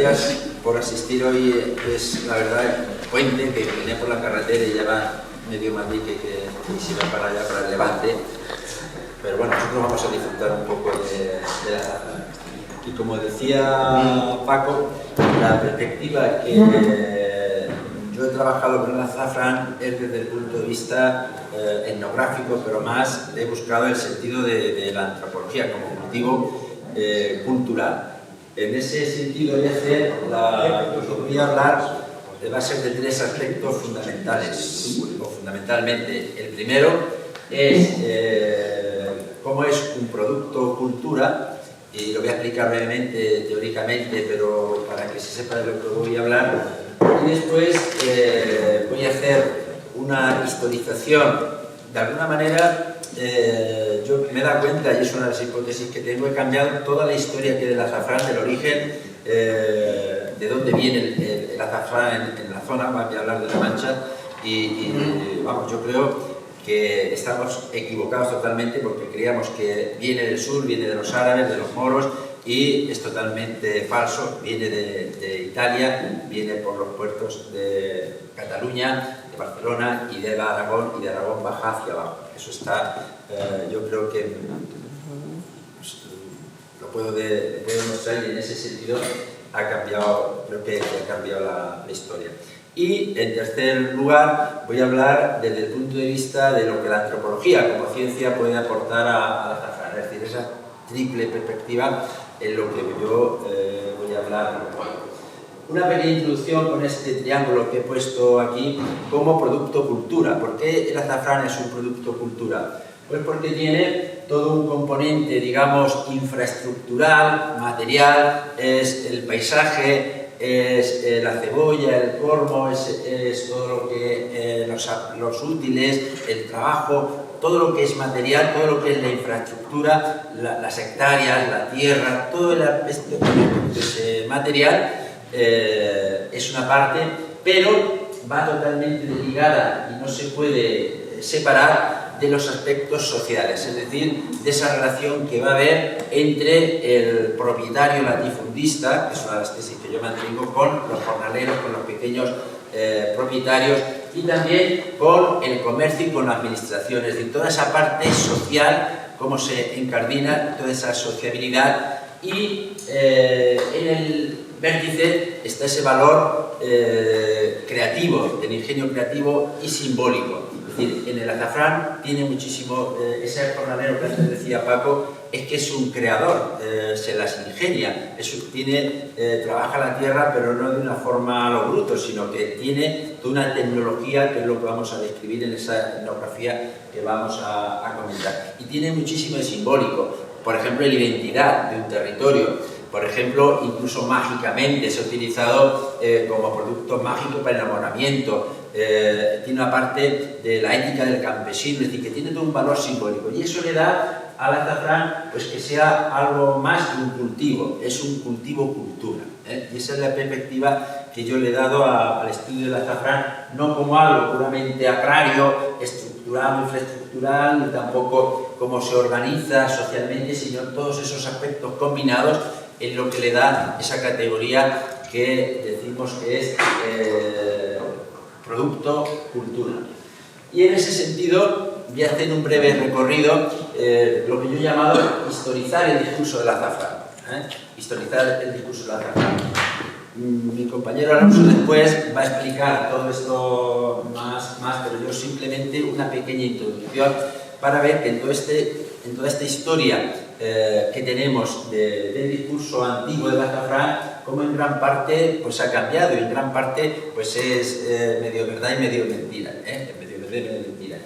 gracias por asistir hoy. Es la verdad el puente que vine por la carretera y ya va medio Madrid que se va para allá, para el Levante. Pero bueno, nosotros vamos a disfrutar un poco de la azafrán. Y como decía Paco, la perspectiva que yo he trabajado con el azafrán es desde el punto de vista etnográfico, pero más he buscado el sentido de la antropología como cultivo cultural. En ese sentido voy a hablar va a ser de tres aspectos fundamentales, o fundamentalmente. El primero es cómo es un producto cultura, y lo voy a explicar brevemente, teóricamente, pero para que se sepa de lo que voy a hablar. Y después voy a hacer una historización. De alguna manera, yo me he dado cuenta, y es una de las hipótesis que tengo, he cambiado toda la historia que del azafrán, del origen, de dónde viene el azafrán en la zona, voy a hablar de La Mancha, y vamos, yo creo que estamos equivocados totalmente porque creíamos que viene del sur, viene de los árabes, de los moros, y es totalmente falso, viene de Italia, viene por los puertos de Cataluña, de Barcelona y de Aragón, y de Aragón baja hacia abajo. Eso está, yo creo que pues, lo puedo demostrar, y en ese sentido ha cambiado, creo que ha cambiado la historia. Y en tercer lugar voy a hablar desde el punto de vista de lo que la antropología como ciencia puede aportar al azafrán, es decir, esa triple perspectiva en lo que yo voy a hablar. Una pequeña introducción con este triángulo que he puesto aquí como producto cultura. ¿Por qué el azafrán es un producto cultura? Pues porque tiene todo un componente, digamos, infraestructural, material, es el paisaje, es la cebolla, el cormo, es todo lo que los útiles, el trabajo, todo lo que es material, todo lo que es la infraestructura, las hectáreas, la tierra, todo el aspecto material es una parte, pero va totalmente ligada y no se puede separar de los aspectos sociales, es decir, de esa relación que va a haber entre el propietario latifundista, que es una de las tesis que yo mantengo, con los jornaleros, con los pequeños propietarios, y también con el comercio y con la administración, es decir, toda esa parte social, cómo se incardina, toda esa sociabilidad, y en el vértice está ese valor creativo, del ingenio creativo y simbólico. Es decir, en el azafrán tiene muchísimo, ese jornalero que antes decía Paco, es que es un creador, se las ingenia, trabaja la tierra, pero no de una forma a lo bruto, sino que tiene toda una tecnología, que es lo que vamos a describir en esa etnografía que vamos a comentar. Y tiene muchísimo de simbólico, por ejemplo, la identidad de un territorio. Por ejemplo, incluso mágicamente se ha utilizado como producto mágico para el enamoramiento. Tiene una parte de la ética del campesino, es decir, que tiene todo un valor simbólico. Y eso le da al azafrán pues, que sea algo más que un cultivo, es un cultivo cultura. Y esa es la perspectiva que yo le he dado al estudio del azafrán, no como algo puramente agrario, estructural, infraestructural, ni tampoco cómo se organiza socialmente, sino todos esos aspectos combinados en lo que le da esa categoría que decimos que es producto cultura. Y en ese sentido voy a hacer un breve recorrido, lo que yo he llamado historizar el discurso del azafrán. Historizar el discurso del azafrán. Mi compañero Alonso después va a explicar todo esto más, pero yo simplemente una pequeña introducción para ver que en toda esta historia que tenemos del discurso antiguo del azafrán, como en gran parte pues ha cambiado, y en gran parte pues es medio verdad y medio mentira, medio verdad y medio mentira.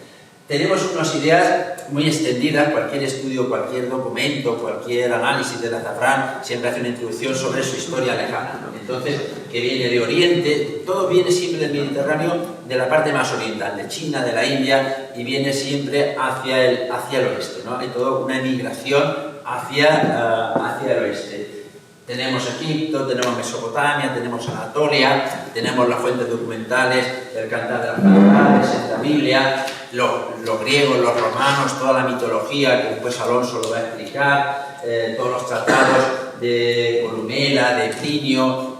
Tenemos unas ideas muy extendidas, cualquier estudio, cualquier documento, cualquier análisis del azafrán siempre hace una introducción sobre su historia lejana, ¿no? Entonces, que viene de Oriente, todo viene siempre del Mediterráneo, de la parte más oriental, de China, de la India, y viene siempre hacia el oeste, ¿no? Hay toda una emigración hacia el oeste. Tenemos Egipto, tenemos Mesopotamia, tenemos Anatolia, tenemos las fuentes documentales del Cantar de las Cantares, la Biblia, los griegos, los romanos, toda la mitología que después Alonso lo va a explicar, todos los tratados de Columela, de Plinio,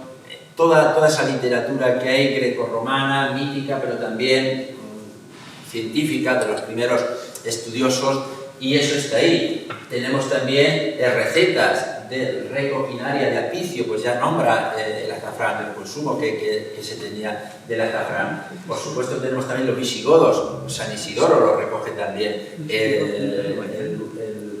toda esa literatura que hay grecorromana, mítica, pero también científica, de los primeros estudiosos, y eso está ahí. Tenemos también recetas de recopinaria de Apicio, pues ya nombra el azafrán, el consumo que se tenía del azafrán. Por supuesto tenemos también los visigodos, San Isidoro lo recoge también, el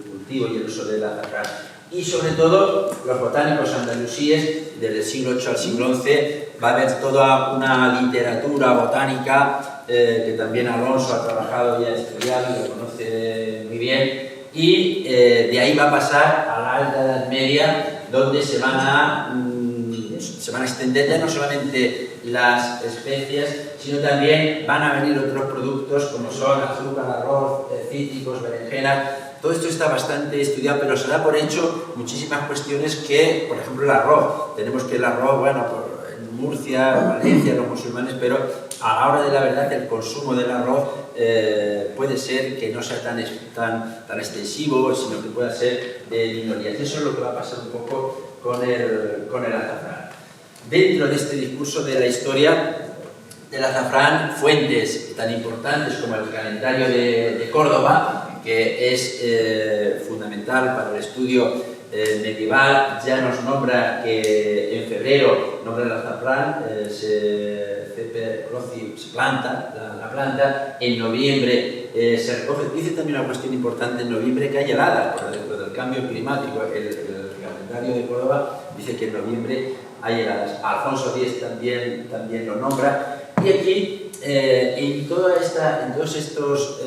cultivo y el uso del azafrán. Y sobre todo los botánicos andalusíes, desde el siglo VIII al siglo XI, va a haber toda una literatura botánica que también Alonso ha trabajado y ha estudiado y lo conoce muy bien, y de ahí va a pasar a la Alta Edad Media, donde se van a extender ya no solamente las especias, sino también van a venir otros productos como son azúcar, arroz, cítricos, berenjenas. Todo esto está bastante estudiado, pero se da por hecho muchísimas cuestiones que, por ejemplo, el arroz. Tenemos que el arroz, bueno, en Murcia, en Valencia, los musulmanes, pero a la hora de la verdad el consumo del arroz puede ser que no sea tan extensivo, sino que pueda ser de minorías. Eso es lo que va a pasar un poco con el azafrán. Dentro de este discurso de la historia del azafrán, fuentes tan importantes como el calendario de Córdoba, que es fundamental para el estudio medieval, ya nos nombra que en febrero nombra el azafrán, se planta la planta, en noviembre se recoge. Dice también una cuestión importante: en noviembre que hay heladas por dentro del cambio climático. El calendario de Córdoba dice que en noviembre hay heladas. Alfonso X también lo nombra. Y aquí, en todos estos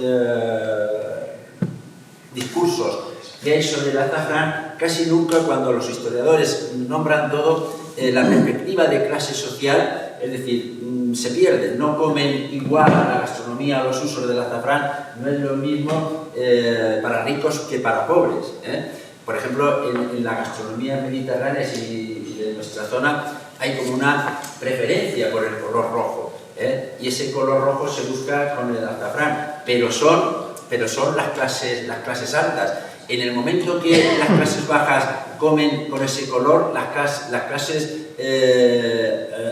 discursos que hay sobre el azafrán, casi nunca, cuando los historiadores nombran todo, la perspectiva de clase social, es decir, se pierde, no comen igual a la gastronomía, a los usos del azafrán, no es lo mismo para ricos que para pobres. Por ejemplo, en la gastronomía mediterránea y de nuestra zona hay como una preferencia por el color rojo, y ese color rojo se busca con el azafrán, pero son las clases altas. En el momento que las clases bajas comen con ese color, las clases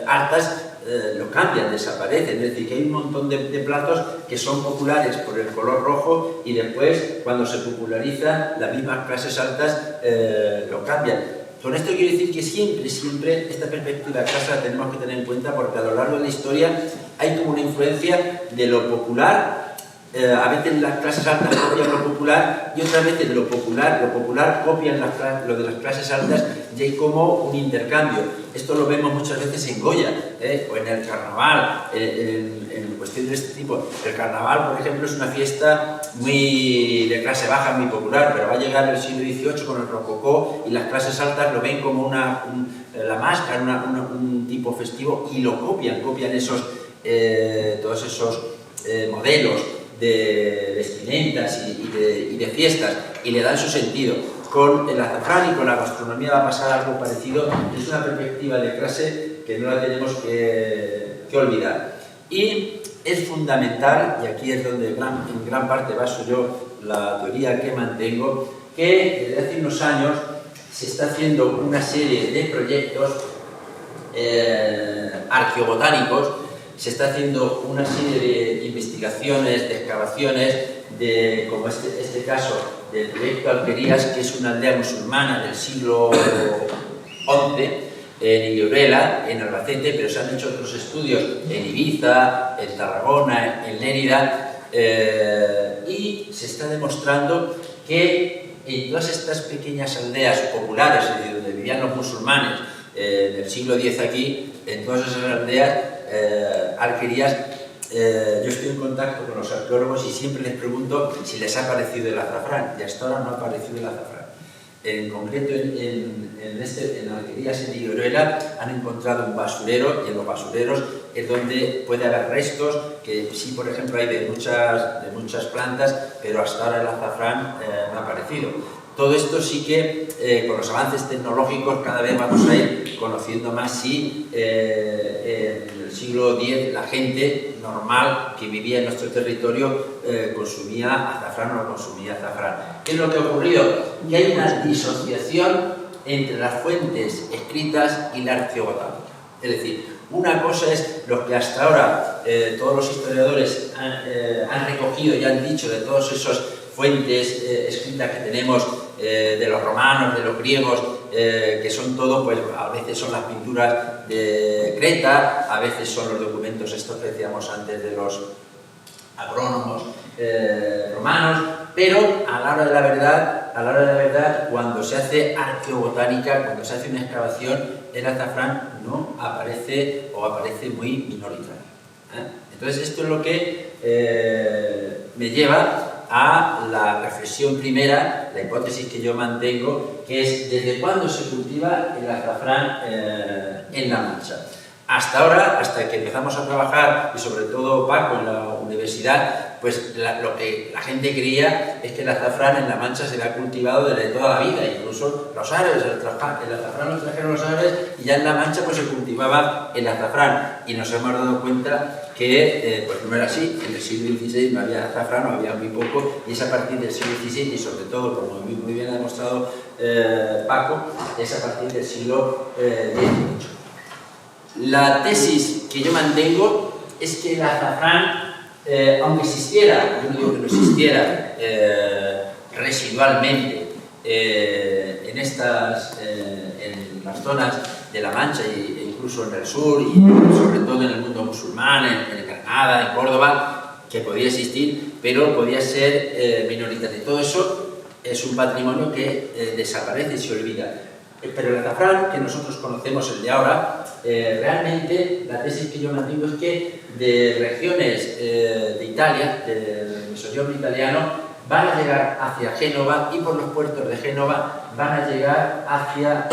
altas lo cambian, desaparecen. Es decir, que hay un montón de platos que son populares por el color rojo y después, cuando se populariza, las mismas clases altas lo cambian. Con esto quiero decir que siempre esta perspectiva de clase la tenemos que tener en cuenta, porque a lo largo de la historia hay como una influencia de lo popular. A veces las clases altas copian lo popular y otras veces lo popular copian lo de las clases altas, y hay como un intercambio. Esto lo vemos muchas veces en Goya, o en el carnaval, en cuestiones de este tipo. El carnaval, por ejemplo, es una fiesta muy de clase baja, muy popular, pero va a llegar el siglo XVIII con el rococó y las clases altas lo ven como la máscara, un tipo festivo, y lo copian todos esos modelos de vestimentas y de fiestas, y le dan su sentido. Con el azafrán y con la gastronomía va a pasar algo parecido. Es una perspectiva de clase que no la tenemos que olvidar. Y es fundamental, y aquí es donde en gran parte baso yo la teoría que mantengo, que desde hace unos años se está haciendo una serie de proyectos arqueobotánicos. Se está haciendo una serie de investigaciones, de excavaciones, como este caso del proyecto Alquerías, que es una aldea musulmana del siglo XI, en Illorela, en Albacete, pero se han hecho otros estudios en Ibiza, en Tarragona, en Lérida, y se está demostrando que en todas estas pequeñas aldeas populares, es decir, donde vivían los musulmanes del siglo X aquí, en todas esas aldeas, alquerías, yo estoy en contacto con los arqueólogos y siempre les pregunto si les ha parecido el azafrán, y hasta ahora no ha aparecido el azafrán. En concreto, en alquerías en Illorela han encontrado un basurero, y en los basureros es donde puede haber restos, que sí, por ejemplo, hay de muchas plantas, pero hasta ahora el azafrán no ha aparecido. Todo esto sí que, con los avances tecnológicos, cada vez vamos a ir conociendo más si en el siglo X la gente normal que vivía en nuestro territorio consumía azafrán o no consumía azafrán. ¿Qué es lo que ha ocurrido? Que hay una disociación entre las fuentes escritas y la arqueobotánica. Es decir, una cosa es lo que hasta ahora todos los historiadores han recogido y han dicho de todas esas fuentes escritas que tenemos de los romanos, de los griegos, que son todo, pues a veces son las pinturas de Creta, a veces son los documentos estos que decíamos antes de los agrónomos romanos, pero a la hora de la verdad, cuando se hace arqueobotánica, cuando se hace una excavación, el azafrán no aparece o aparece muy minoritario. Entonces esto es lo que me lleva a la reflexión primera, la hipótesis que yo mantengo, que es desde cuándo se cultiva el azafrán en La Mancha. Hasta ahora, hasta que empezamos a trabajar, y sobre todo Paco en la universidad, pues lo que la gente creía es que el azafrán en La Mancha se había cultivado desde toda la vida, incluso los árabes, el azafrán lo trajeron los árabes y ya en La Mancha pues se cultivaba el azafrán, y nos hemos dado cuenta que pues no era así. En el siglo XVI no había azafrán, no había muy poco, y es a partir del siglo XVII y sobre todo, como muy bien ha demostrado Paco, es a partir del siglo XVIII. La tesis que yo mantengo es que el azafrán, aunque existiera, yo no digo que no existiera residualmente en las zonas de La Mancha e incluso en el sur y sobre todo en el mundo musulmán, en Granada, en Córdoba, que podía existir, pero podía ser minoritario. Todo eso es un patrimonio que desaparece y se olvida. Pero el azafrán que nosotros conocemos, el de ahora, realmente la tesis que yo mantengo es que de regiones de Italia, del Mezzogiorno italiano, van a llegar hacia Génova y por los puertos de Génova van a llegar hacia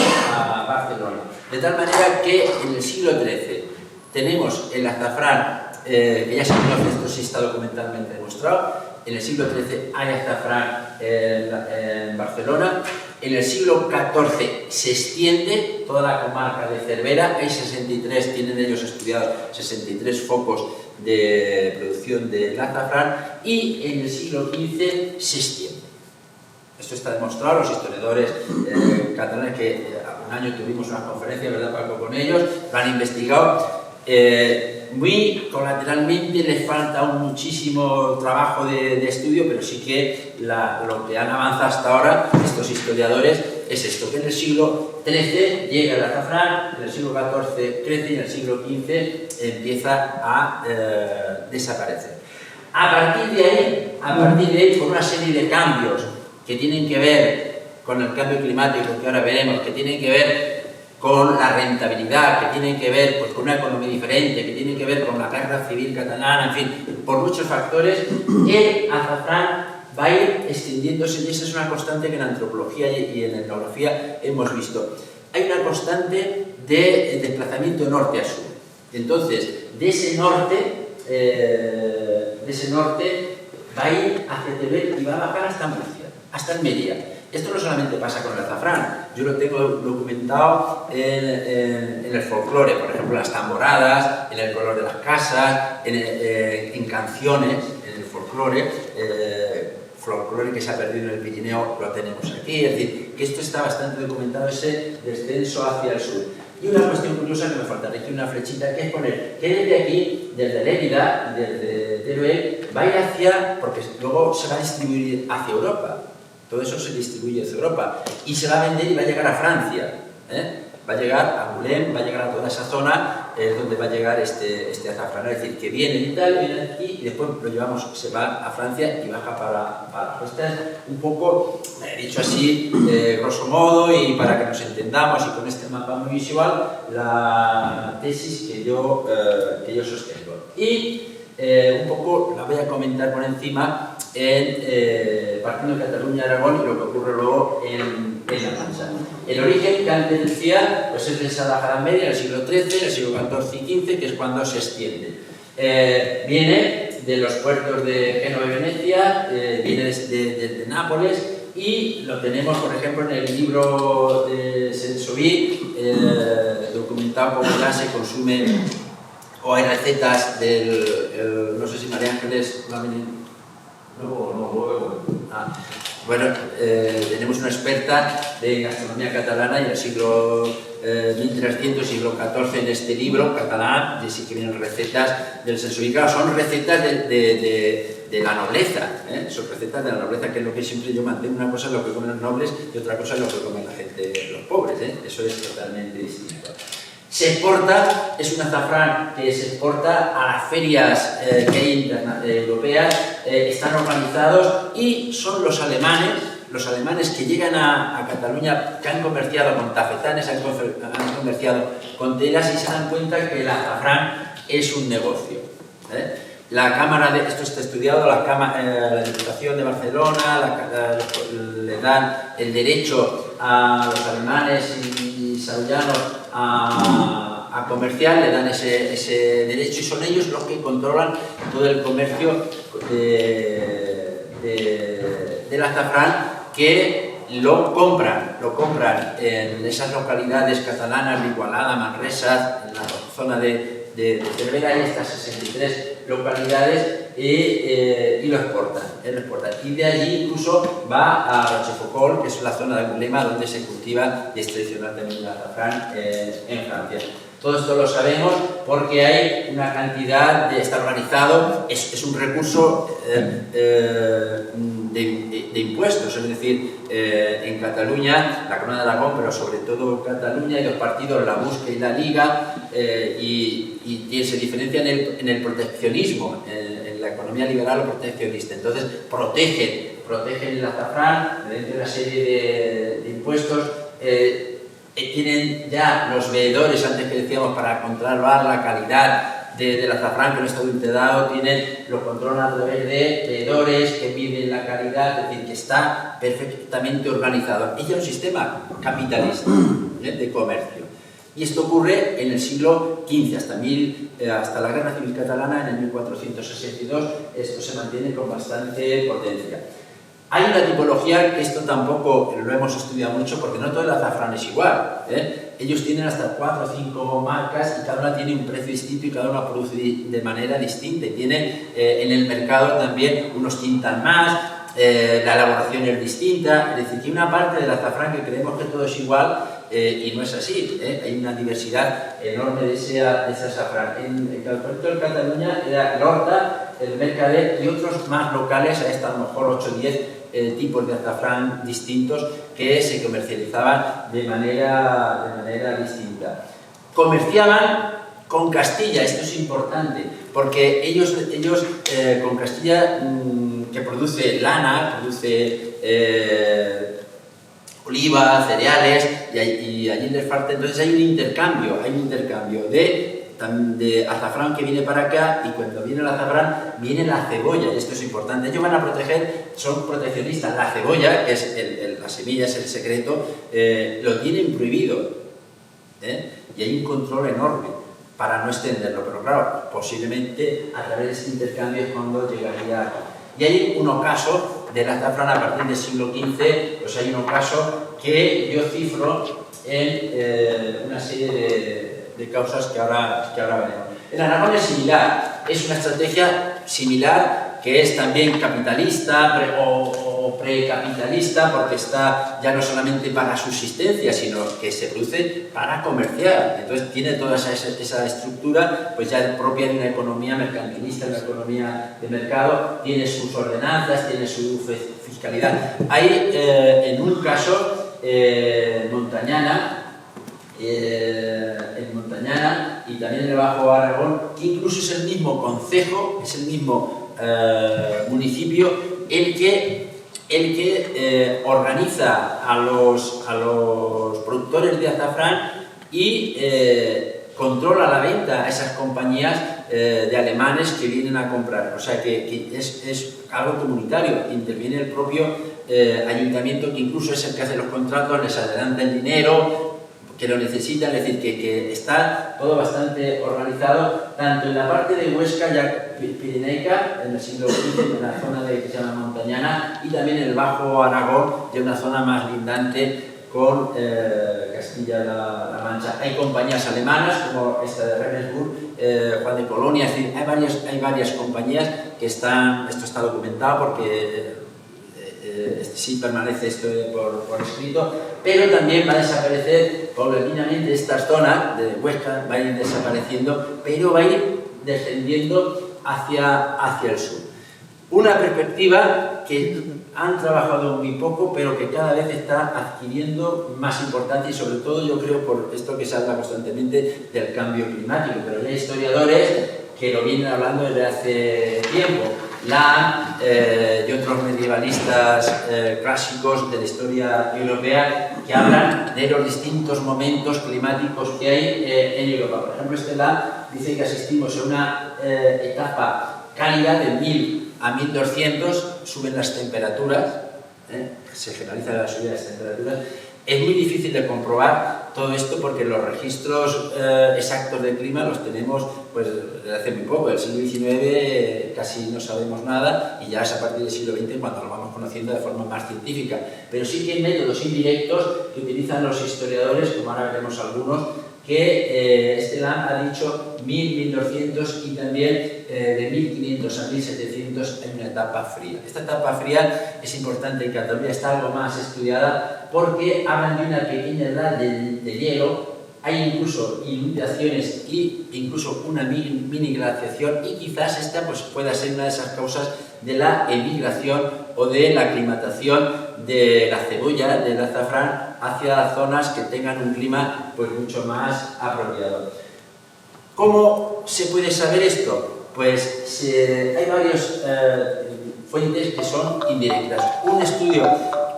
Barcelona. De tal manera que en el siglo XIII tenemos el azafrán, que ya se conoce, esto sí está documentalmente demostrado. En el siglo XIII hay azafrán en Barcelona. En el siglo XIV se extiende toda la comarca de Cervera, hay 63, tienen ellos estudiados 63 focos de producción del azafrán, y en el siglo XV se extiende. Esto está demostrado, los historiadores catalanes, que un año tuvimos una conferencia, ¿verdad, Paco?, con ellos, lo han investigado. Muy colateralmente, les falta aún muchísimo trabajo de estudio, pero sí que lo que han avanzado hasta ahora estos historiadores es esto, que en el siglo XIII llega el azafrán, en el siglo XIV crece y en el siglo XV empieza a desaparecer. A partir de ahí, por una serie de cambios que tienen que ver con el cambio climático, que ahora veremos, que tienen que ver con la rentabilidad, que tienen que ver pues, con una economía diferente, que tienen que ver con la guerra civil catalana, en fin, por muchos factores, el azafrán va a ir extendiéndose, y esa es una constante que en antropología y en etnografía hemos visto. Hay una constante de desplazamiento norte a sur. Entonces, de ese norte va a ir hacia Teruel y va a bajar hasta Murcia, hasta Almería. Esto no solamente pasa con el azafrán, yo lo tengo documentado en el folclore, por ejemplo, las tamboradas, en el color de las casas, en canciones, en el folclore que se ha perdido en el Pirineo, lo tenemos aquí. Es decir, que esto está bastante documentado, ese descenso hacia el sur. Y una cuestión curiosa que me faltaría aquí, una flechita, que es poner que desde aquí, desde Lérida, desde Teruel, va a ir hacia, porque luego se va a distribuir hacia Europa. Todo eso se distribuye hacia Europa y se va a vender y va a llegar a Francia. Va a llegar a Moulins, va a llegar a toda esa zona donde va a llegar este azafrán. Es decir, que viene de Italia, viene aquí y después lo llevamos, se va a Francia y baja para esta es un poco, dicho así, grosso modo, y para que nos entendamos y con este mapa muy visual, la tesis que yo sostengo. Y un poco la voy a comentar por encima partiendo de Cataluña, Aragón y lo que ocurre luego en La Mancha. El origen que antes decía pues es de esa Edad Media, en el siglo XIII, en el siglo XIV y XV, que es cuando se extiende. Viene de los puertos de Génova y Venecia, viene de Nápoles, y lo tenemos, por ejemplo, en el libro de Sensoví, documentado cómo ya se consume, o hay recetas del, no sé si María Ángeles, luego. Bueno, tenemos una experta de gastronomía catalana y del siglo 1300, siglo XIV, en este libro catalán, de sí que vienen recetas del Sensorial. Claro, son recetas de la nobleza, son recetas de la nobleza, que es lo que siempre yo mantengo. Una cosa es lo que comen los nobles y otra cosa es lo que comen la gente, los pobres, eso es totalmente distinto. Se exporta, es un azafrán que se exporta a las ferias que hay europeas, están organizados y son los alemanes que llegan a Cataluña, que han comerciado con tafetanes, han comerciado con telas y se dan cuenta que el azafrán es un negocio. La Cámara, esto está estudiado, la Diputación de Barcelona le dan el derecho a los alemanes y saullanos a comerciar, le dan ese derecho y son ellos los que controlan todo el comercio del azafrán, que lo compran en esas localidades catalanas de Igualada, Manresa, en la zona de Cervera, hay estas 63 localidades y lo exportan. Y de allí incluso va a Rochefoucauld, que es la zona de Angulema donde se cultiva y es tradicional también el azafrán en Francia. Todo esto lo sabemos porque hay una cantidad está organizado, es un recurso de impuestos, es decir, en Cataluña, la Corona de Aragón, pero sobre todo Cataluña, hay dos partidos, la Busca y la Liga, y se diferencian en el proteccionismo, en la economía liberal o proteccionista. Entonces, protegen el azafrán dentro de una serie de impuestos. Tienen ya los veedores, antes que decíamos, para controlar la calidad del azafrán que no está adulterado, lo controlan a través de veedores que miden la calidad, es decir, que está perfectamente organizado. Y ya un sistema capitalista de comercio. Y esto ocurre en el siglo XV, hasta la Guerra Civil Catalana, en el 1462, esto se mantiene con bastante potencia. Hay una tipología que esto tampoco lo hemos estudiado mucho porque no todo el azafrán es igual. Ellos tienen hasta 4 o 5 marcas y cada una tiene un precio distinto y cada una produce de manera distinta. Y tienen en el mercado también unos tintan más, la elaboración es distinta. Es decir, que hay una parte del azafrán que creemos que todo es igual y no es así. Hay una diversidad enorme de ese azafrán. En el puerto de Cataluña era el Horta, el Mercader y otros más locales, a lo mejor 8 o 10 tipos de azafrán distintos que se comercializaban de manera distinta. Comerciaban con Castilla, esto es importante, porque ellos con Castilla, que produce lana, produce oliva, cereales, y allí les falta, entonces hay un intercambio de azafrán que viene para acá, y cuando viene el azafrán viene la cebolla, y esto es importante. Ellos van a proteger, son proteccionistas. La cebolla, que es la semilla, es el secreto, lo tienen prohibido, y hay un control enorme para no extenderlo, pero claro, posiblemente a través de este intercambio es cuando llegaría acá. Y hay un ocaso del azafrán a partir del siglo XV, pues hay un ocaso que yo cifro en una serie de causas que ahora veremos. En Aragón es similar, es una estrategia similar que es también capitalista o precapitalista, porque está ya no solamente para subsistencia, sino que se produce para comerciar. Entonces tiene toda esa estructura pues ya propia de una economía mercantilista, una economía de mercado, tiene sus ordenanzas, tiene su fiscalidad. Hay en un caso Montañana, y también en el Bajo Aragón, incluso es el mismo concejo, es el mismo municipio el que organiza a los productores de azafrán y controla la venta a esas compañías de alemanes que vienen a comprar. O sea que es algo comunitario, interviene el propio ayuntamiento, que incluso es el que hace los contratos, les adelanta el dinero que lo necesitan, es decir, que está todo bastante organizado, tanto en la parte de Huesca, ya pirenaica, en el siglo XV, en la zona que se llama Montañana, y también en el Bajo Aragón, de una zona más lindante con Castilla-La Mancha. Hay compañías alemanas, como esta de Ravensburg, Juan de Colonia, es decir, hay varias compañías que están, esto está documentado porque sí permanece esto por escrito, pero también va a desaparecer paulatinamente estas zonas de Huesca, va a ir desapareciendo, pero va a ir descendiendo hacia el sur. Una perspectiva que han trabajado muy poco, pero que cada vez está adquiriendo más importancia y sobre todo yo creo por esto que se habla constantemente del cambio climático, pero hay historiadores que lo vienen hablando desde hace tiempo. Lahan y otros medievalistas clásicos de la historia europea que hablan de los distintos momentos climáticos que hay en Europa. Por ejemplo, Lahan dice que asistimos a una etapa cálida de 1000 a 1200, suben las temperaturas, se generaliza la subida de las temperaturas. Es muy difícil de comprobar todo esto porque los registros exactos del clima los tenemos pues, desde hace muy poco. Del siglo XIX casi no sabemos nada y ya es a partir del siglo XX cuando lo vamos conociendo de forma más científica. Pero sí que hay métodos indirectos que utilizan los historiadores, como ahora veremos algunos, que Lahan ha dicho 1000, 1200 y también de 1500 a 1700 en una etapa fría. Esta etapa fría es importante en Cataluña, está algo más estudiada porque hablan de una pequeña edad de hielo, hay incluso inundaciones e incluso una mini glaciación y quizás esta pues, pueda ser una de esas causas de la emigración o de la aclimatación de la cebolla, del azafrán, hacia zonas que tengan un clima pues, mucho más apropiado. ¿Cómo se puede saber esto? Pues hay varias fuentes que son indirectas. Un estudio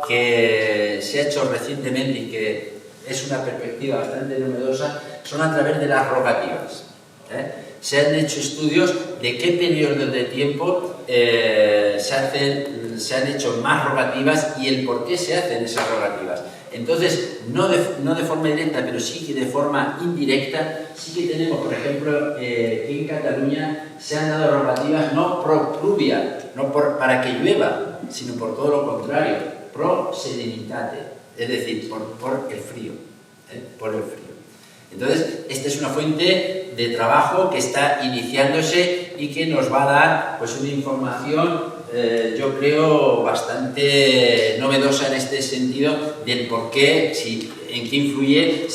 que se ha hecho recientemente y que es una perspectiva bastante novedosa son a través de las rogativas. Se han hecho estudios de qué periodos de tiempo se han hecho más rogativas y el por qué se hacen esas rogativas. Entonces, no de forma directa, pero sí que de forma indirecta, sí que tenemos, por ejemplo, que en Cataluña se han dado rogativas no pro pluvia, no para que llueva, sino por todo lo contrario, pro sedimitate, es decir, por el frío, por el frío. Entonces, esta es una fuente de trabajo que está iniciándose y que nos va a dar pues, una información, yo creo, bastante novedosa en este sentido del por qué, en qué influye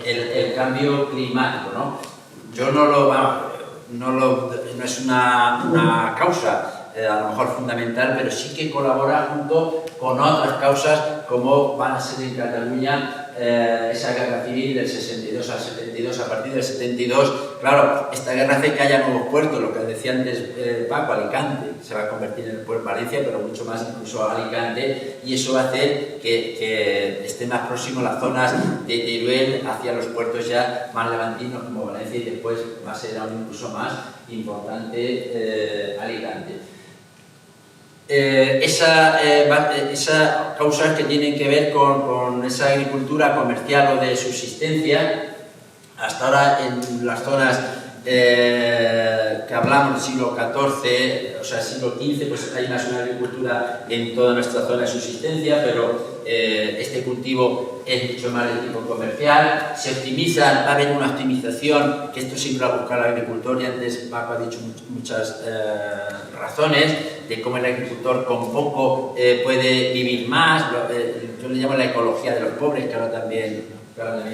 el cambio climático, ¿no? Yo no es una causa a lo mejor fundamental, pero sí que colabora junto con otras causas como van a ser en Cataluña esa guerra civil del 62 al 72, a partir del 72, claro, esta guerra hace que haya nuevos puertos, lo que decía antes Paco, Alicante, se va a convertir en el puerto de Valencia, pero mucho más incluso Alicante, y eso va a hacer que esté más próximo las zonas de Teruel hacia los puertos ya más levantinos como Valencia y después va a ser aún incluso más importante Alicante. Esas causas que tienen que ver con esa agricultura comercial o de subsistencia, hasta ahora en las zonas que hablamos del siglo XIV, o sea, siglo XV, pues hay más una agricultura en toda nuestra zona de subsistencia, pero este cultivo es mucho más de tipo comercial, se optimizan, va a haber una optimización, que esto siempre va a buscar el agricultor, y antes Paco ha dicho muchas razones de cómo el agricultor con poco puede vivir más, yo le llamo la ecología de los pobres, que ahora también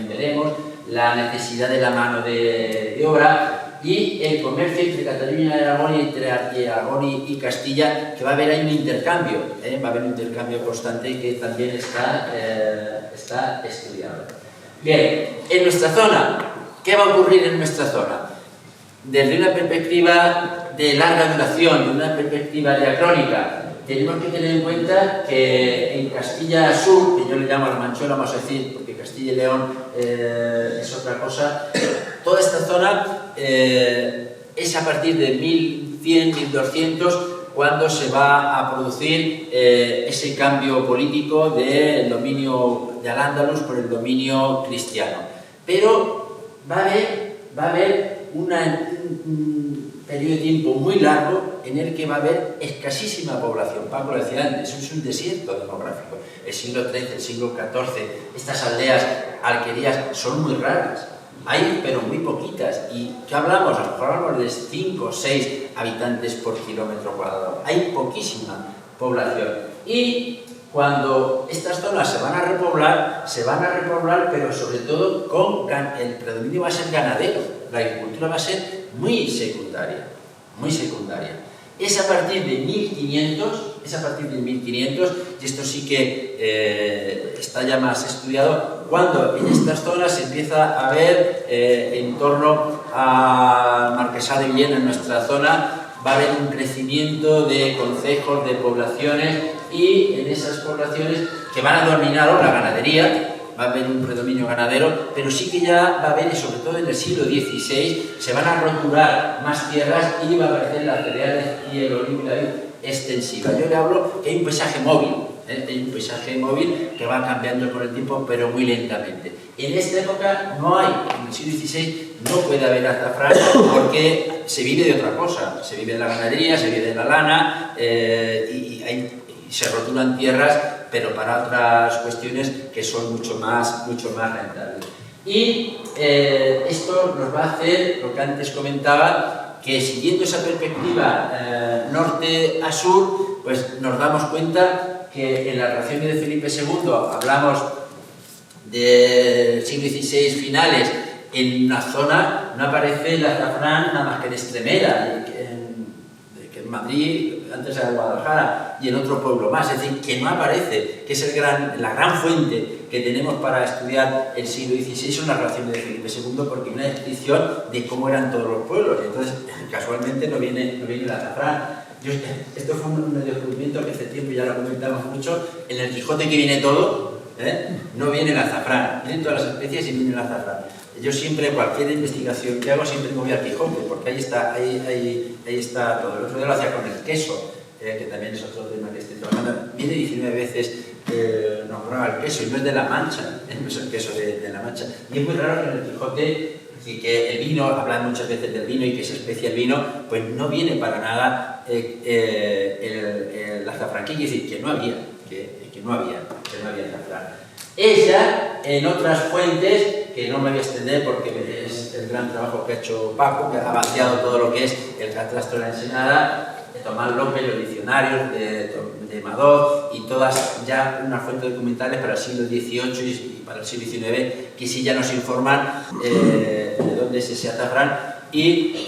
veremos, la necesidad de la mano de obra y el comercio entre Cataluña y Aragón y entre Aragón y Castilla, que va a haber ahí un intercambio, va a haber un intercambio constante y que también está estudiado. Bien, en nuestra zona, ¿qué va a ocurrir en nuestra zona? Desde una perspectiva de larga duración, de una perspectiva diacrónica, tenemos que tener en cuenta que en Castilla Sur, que yo le llamo la Manchuela, vamos a decir, porque Castilla y León es otra cosa, toda esta zona es a partir de 1100, 1200 cuando se va a producir ese cambio político del dominio de Al-Ándalus por el dominio cristiano. Pero va a haber un periodo de tiempo muy largo en el que va a haber escasísima población. Paco lo decía antes, es un desierto demográfico. El siglo XIII, el siglo XIV, estas aldeas alquerías son muy raras. Hay, pero muy poquitas. ¿Y qué hablamos? A lo mejor hablamos de 5 o 6 habitantes por kilómetro cuadrado. Hay poquísima población. Y cuando estas zonas se van a repoblar, pero sobre todo el predominio va a ser ganadero, la agricultura va a ser muy secundaria, muy secundaria. Es a partir de 1500, y esto sí que está ya más estudiado, cuando en estas zonas se empieza a ver en torno al Marquesado de Villena, en nuestra zona, va a haber un crecimiento de concejos, de poblaciones, y en esas poblaciones que van a dominar la ganadería, va a haber un predominio ganadero, pero sí que ya va a haber, y sobre todo en el siglo XVI, se van a roturar más tierras y va a aparecer las cereales y el olivo y la vid extensiva. Yo le hablo que hay un paisaje móvil, hay un paisaje móvil que va cambiando con el tiempo, pero muy lentamente. En esta época no hay, en el siglo XVI no puede haber azafrán porque se vive de otra cosa, se vive de la ganadería, se vive de la lana y se roturan tierras, pero para otras cuestiones que son mucho más rentables. Y esto nos va a hacer, lo que antes comentaba, que siguiendo esa perspectiva norte a sur, pues nos damos cuenta que en las relaciones de Felipe II hablamos del siglo XVI finales, en una zona no aparece el azafrán nada más que en Extremera, que en Madrid, antes era Guadalajara, y en otro pueblo más, es decir, que no aparece, que es la gran fuente que tenemos para estudiar el siglo XVI son las relaciones de Felipe II, porque hay una descripción de cómo eran todos los pueblos, y entonces casualmente no viene el azafrán. Esto fue un descubrimiento que hace tiempo ya lo comentamos mucho, en el Quijote que viene todo, no viene el azafrán, vienen todas las especies y viene el azafrán. Yo siempre, cualquier investigación que hago, siempre me voy al Quijote, porque ahí está todo. El otro día lo hacía con el queso, que también es otro tema que estoy trabajando. Viene 19 veces nombrado el queso, y no es de La Mancha, no es el queso de La Mancha. Y es muy raro que en el Quijote, y que el vino, hablan muchas veces del vino y que se especia el vino, pues no viene para nada el azafrán. ¿Qué quiere decir? Que no había azafrán. Ella, en otras fuentes, que no me voy a extender porque es el gran trabajo que ha hecho Paco, que ha vaciado todo lo que es el catastro de la Ensenada, de Tomás López, los diccionarios de Madoz, y todas ya unas fuentes documentales para el siglo XVIII y para el siglo XIX, que sí ya nos informan de dónde es ese azafrán. Y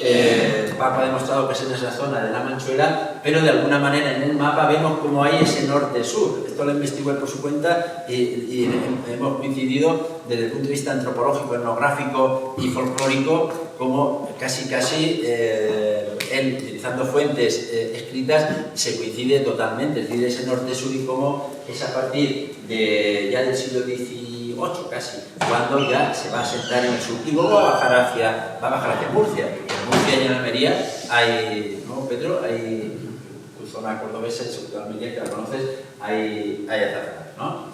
Paco ha demostrado que es en esa zona de la Manchuela, pero de alguna manera en el mapa vemos como hay ese norte-sur. Esto lo investigó él por su cuenta y hemos coincidido desde el punto de vista antropológico, etnográfico y folclórico, como casi él, utilizando fuentes escritas, se coincide totalmente, es decir, ese norte-sur, y cómo es a partir ya del siglo XVIII casi, cuando ya se va a asentar en el sur y luego va a bajar hacia Murcia. En Murcia y en Almería hay, ¿no, Pedro? Hay tu zona cordobesa, sobre todo Almería, que la conoces, hay azafrán, ¿no?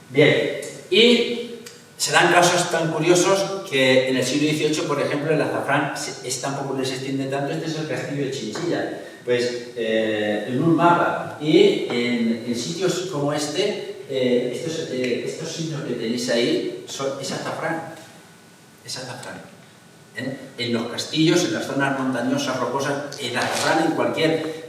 Bien, y se dan casos tan curiosos que en el siglo XVIII, por ejemplo, el azafrán tampoco les extiende tanto. Este es el castillo de Chinchilla, pues en un mapa, y en sitios como estos signos que tenéis ahí es azafrán. En los castillos, en las zonas montañosas, rocosas, el azafrán en cualquier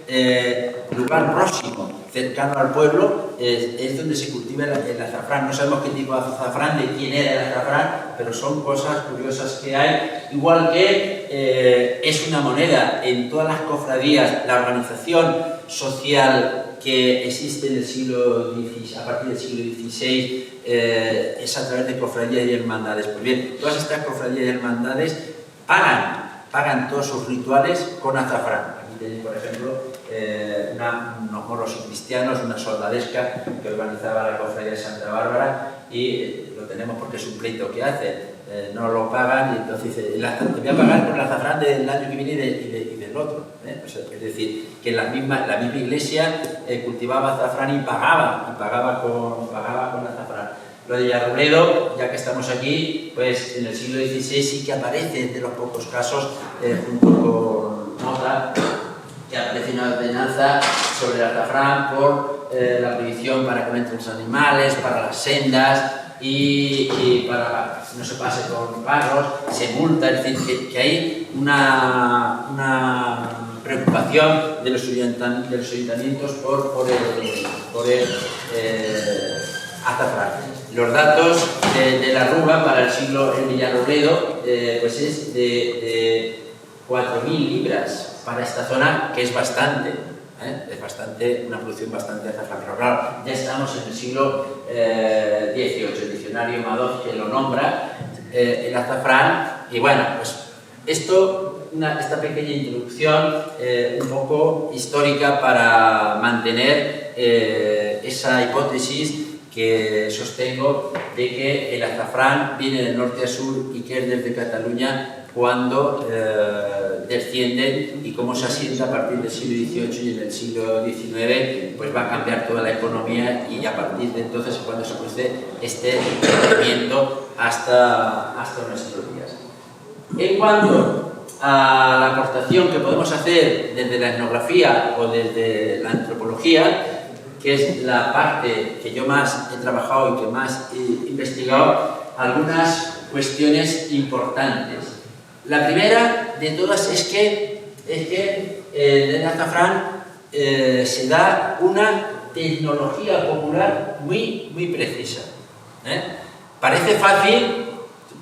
lugar próximo, cercano al pueblo, es donde se cultiva el azafrán. No sabemos qué tipo de azafrán, de quién era el azafrán, pero son cosas curiosas que hay. Igual que es una moneda en todas las cofradías, la organización social que existe en el siglo XVI, a partir del siglo XVI, es a través de cofradías y hermandades. Pues bien, todas estas cofradías y hermandades pagan todos sus rituales con azafrán. Aquí tenéis, por ejemplo, unos moros y cristianos, una soldadesca que organizaba la cofradía de Santa Bárbara, y lo tenemos porque es un pleito que hacen. No lo pagan, y entonces dice, te voy a pagar con el azafrán del año que viene y del otro. O sea, es decir, que la misma iglesia cultivaba azafrán y pagaba con azafrán. Lo de Villarrobledo, ya que estamos aquí, pues en el siglo XVI sí que aparece, de los pocos casos, junto con Nota, que aparece una ordenanza sobre el azafrán por la prohibición para que no entren los animales, para las sendas, y para que no se pase por pagos, se multa. Es decir, que hay una preocupación de los ayuntamientos por el azafrán. Los datos de la arruga para el siglo en Villarrobledo pues es de 4.000 libras para esta zona, que es bastante. Es bastante, una producción bastante azafrán, pero claro, ya estamos en el siglo XVIII, el diccionario Madoz que lo nombra, el azafrán, y bueno, pues esta pequeña introducción un poco histórica para mantener esa hipótesis que sostengo de que el azafrán viene del norte a sur y que es desde Cataluña cuando descienden, y cómo se asienta a partir del siglo XVIII y en el siglo XIX pues va a cambiar toda la economía, y a partir de entonces es cuando se produce este crecimiento hasta nuestros días. En cuanto a la aportación que podemos hacer desde la etnografía o desde la antropología, que es la parte que yo más he trabajado y que más he investigado, algunas cuestiones importantes. La primera de todas es que en el azafrán se da una tecnología popular muy precisa. Parece fácil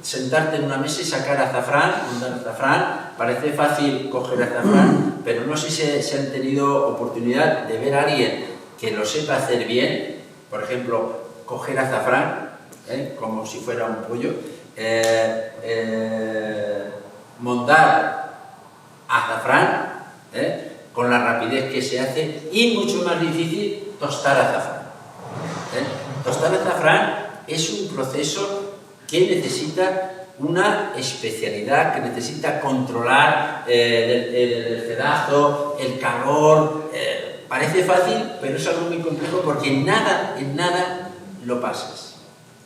sentarte en una mesa y sacar azafrán, montar azafrán, parece fácil coger azafrán, pero no sé si se han tenido oportunidad de ver a alguien que lo sepa hacer bien, por ejemplo, coger azafrán, como si fuera un pollo, montar azafrán, con la rapidez que se hace, y mucho más difícil, tostar azafrán. Tostar azafrán es un proceso que necesita una especialidad, que necesita controlar el cedazo, el calor. Parece fácil, pero es algo muy complejo porque en nada lo pasas.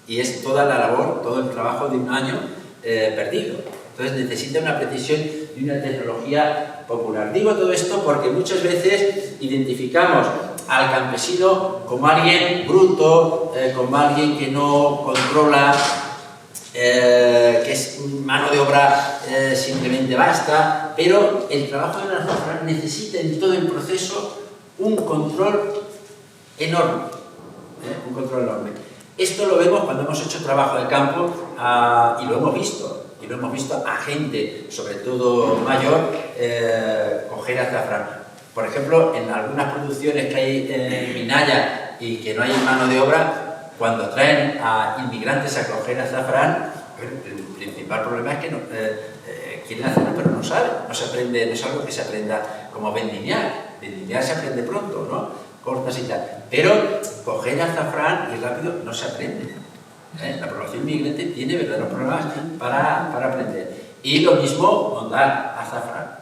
Y es toda la labor, todo el trabajo de un año perdido. Entonces necesita una precisión y una tecnología popular. Digo todo esto porque muchas veces identificamos al campesino como alguien bruto, como alguien que no controla, que es mano de obra simplemente basta, pero el trabajo de la azafrán necesita en todo el proceso un control enorme. Un control enorme. Esto lo vemos cuando hemos hecho trabajo de campo y lo hemos visto. Y lo hemos visto a gente, sobre todo mayor, coger azafrán. Por ejemplo, en algunas producciones que hay en Minaya y que no hay mano de obra, cuando traen a inmigrantes a coger azafrán, el principal problema es que quieren hacerlo, pero no saben. No se aprende, no es algo que se aprenda como vendimiar. Vendimiar se aprende pronto, ¿no? Cortas y tal. Pero coger azafrán y rápido no se aprende. La población migrante tiene verdaderos problemas para aprender. Y lo mismo montar azafrán.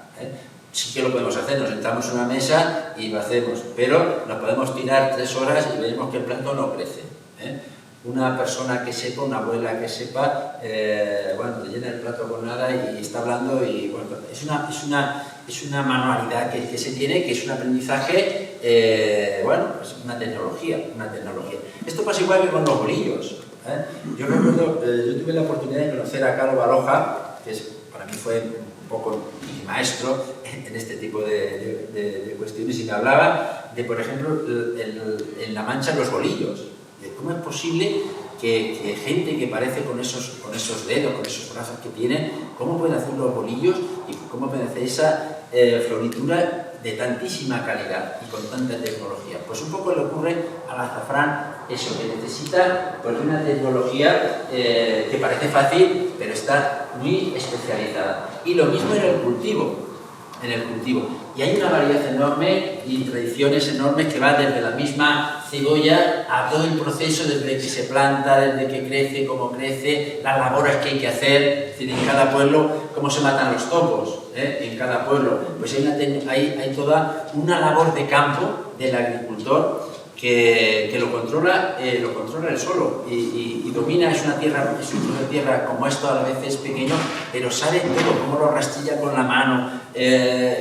Sí que lo podemos hacer, nos sentamos en una mesa y lo hacemos, pero nos podemos tirar 3 horas y veremos que el planto no crece. Una persona que sepa, una abuela que sepa, bueno, te llena el plato con nada y está hablando, y bueno, es una manualidad que se tiene, que es un aprendizaje, bueno, es una tecnología. Esto pasa igual que con los bolillos. Yo recuerdo, yo tuve la oportunidad de conocer a Carlos Baroja, que para mí fue un poco mi maestro en este tipo de cuestiones, y me hablaba de, por ejemplo, en La Mancha los bolillos. De cómo es posible que gente que parece con esos dedos, con esos brazos que tiene, cómo puede hacer los bolillos y cómo puede hacer esa floritura de tantísima calidad y con tanta tecnología. Pues un poco le ocurre al azafrán eso, que necesita pues una tecnología que parece fácil, pero está muy especializada. Y lo mismo en el cultivo. Y hay una variedad enorme y tradiciones enormes que van desde la misma cebolla a todo el proceso, desde que se planta, desde que crece, cómo crece, las labores que hay que hacer, es decir, en cada pueblo, cómo se matan los topos, en cada pueblo. Pues hay toda una labor de campo del agricultor que lo controla el suelo y domina. Es un trozo de tierra como esto, a veces pequeño, pero sabe todo, cómo lo rastilla con la mano,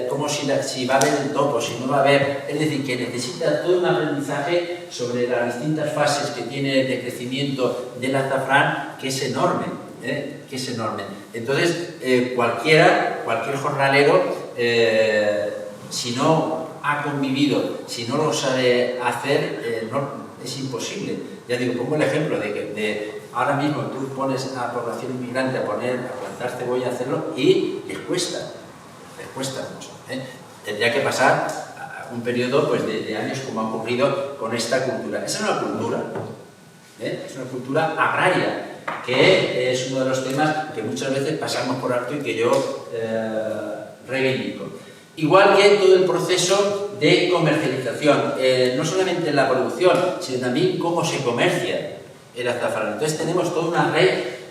cómo si va a haber el topo, si no va a haber. Es decir, que necesita todo un aprendizaje sobre las distintas fases que tiene de crecimiento del azafrán, que es enorme. Entonces, cualquier jornalero si no ha convivido, si no lo sabe hacer, es imposible. Ya digo, pongo el ejemplo de ahora mismo tú pones a población inmigrante a plantar cebolla, a hacerlo, y les cuesta mucho. Tendría que pasar un periodo pues, de años, como ha ocurrido con esta cultura. Esa es una cultura, es una cultura agraria, que es uno de los temas que muchas veces pasamos por alto y que yo reivindico. Igual que todo el proceso de comercialización, no solamente en la producción, sino también cómo se comercia el azafrán. Entonces tenemos toda una red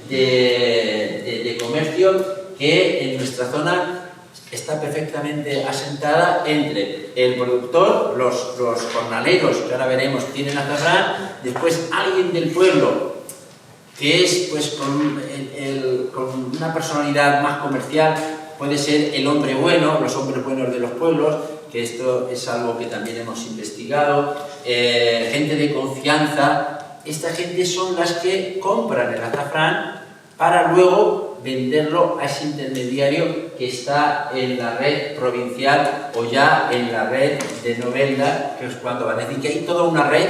de comercio que en nuestra zona está perfectamente asentada entre el productor, los jornaleros, que ahora veremos, tienen azafrán, después alguien del pueblo, que es pues con una personalidad más comercial, puede ser el hombre bueno, los hombres buenos de los pueblos, que esto es algo que también hemos investigado, gente de confianza. Esta gente son las que compran el azafrán para luego venderlo a ese intermediario que está en la red provincial o ya en la red de Novelda, que es cuando van a decir que hay toda una red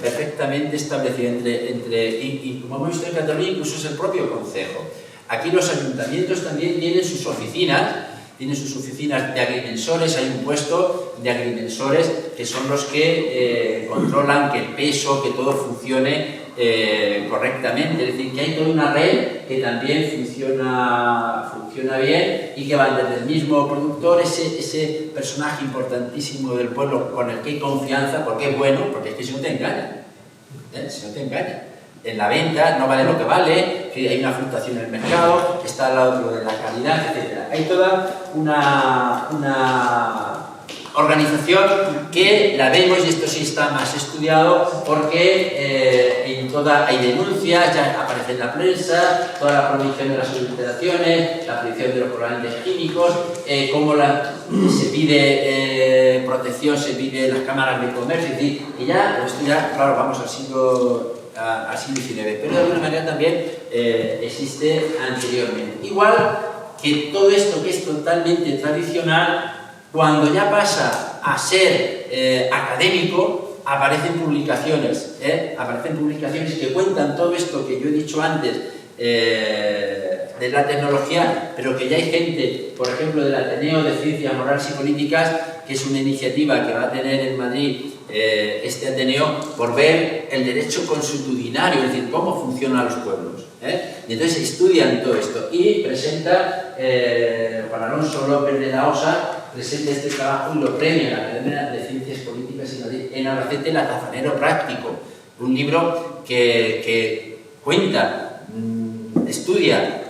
perfectamente establecida y como hemos visto en Cataluña, incluso es el propio concejo. Aquí los ayuntamientos también tienen sus oficinas de agrimensores. Hay un puesto de agrimensores que son los que controlan que el peso, que todo funcione correctamente. Es decir, que hay toda una red que también funciona bien y que van desde el mismo productor, ese personaje importantísimo del pueblo con el que hay confianza, porque es bueno, porque es que si no te engañan, en la venta no vale lo que vale, que hay una fluctuación en el mercado, está al lado de la calidad, etc. Hay toda una organización que la vemos, y esto sí está más estudiado, porque hay denuncias, ya aparece en la prensa, toda la prohibición de las adulteraciones, la prohibición de los colorantes químicos, cómo se pide protección, se pide las cámaras de comercio, es decir, y ya, esto ya, claro, vamos al siglo XIX, pero de alguna manera también existe anteriormente. Igual que todo esto que es totalmente tradicional, cuando ya pasa a ser académico, aparecen publicaciones que cuentan todo esto que yo he dicho antes de la tecnología, pero que ya hay gente, por ejemplo, del Ateneo de Ciencias Morales y Políticas, que es una iniciativa que va a tener en Madrid este Ateneo, por ver el derecho consuetudinario, es decir, cómo funcionan los pueblos. Y entonces estudian todo esto y presenta Juan Alonso López de la Osa, presenta este trabajo y lo premia la Academia de Ciencias Políticas en Albacete, El azafranero práctico, un libro que cuenta, estudia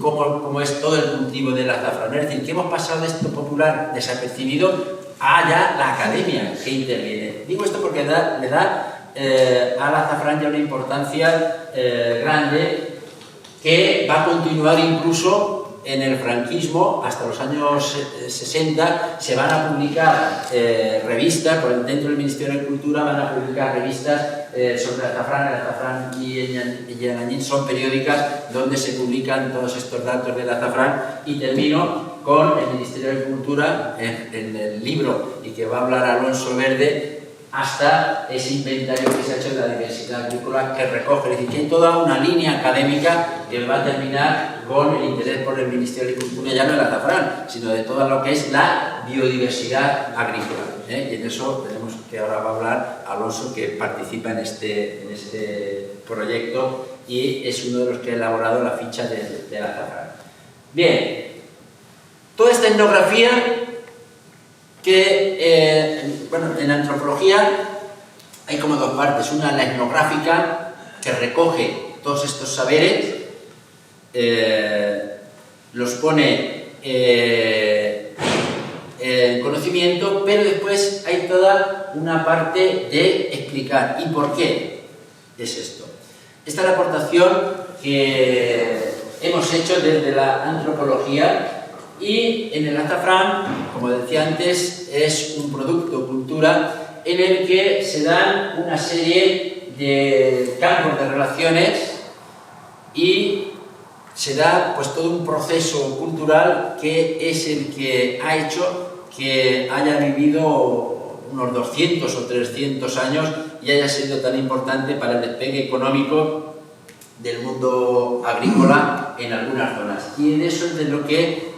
cómo es todo el cultivo del azafrán. Es decir, que hemos pasado de esto popular desapercibido a ya la academia que interviene. Digo esto porque le da al azafrán ya una importancia grande, que va a continuar incluso en el franquismo. Hasta los años 60 se van a publicar revistas, dentro del Ministerio de Cultura van a publicar revistas sobre el azafrán y el añín, son periódicas donde se publican todos estos datos del azafrán. Y termino con el Ministerio de Cultura, en el libro, y que va a hablar Alonso Verde, hasta ese inventario que se ha hecho de la diversidad agrícola, que recoge, es decir, que hay toda una línea académica que va a terminar con el interés por el Ministerio de Cultura, ya no del azafrán, sino de todo lo que es la biodiversidad agrícola. Y en eso tenemos que ahora va a hablar Alonso, que participa en este proyecto y es uno de los que ha elaborado la ficha del azafrán. Bien, toda esta etnografía que, en antropología hay como dos partes. Una, la etnográfica, que recoge todos estos saberes, los pone en conocimiento, pero después hay toda una parte de explicar. ¿Y por qué es esto? Esta es la aportación que hemos hecho desde la antropología. Y en el azafrán, como decía antes, es un producto cultura en el que se dan una serie de campos de relaciones y se da pues todo un proceso cultural que es el que ha hecho que haya vivido unos 200 o 300 años y haya sido tan importante para el despegue económico del mundo agrícola en algunas zonas. Y de eso es de lo que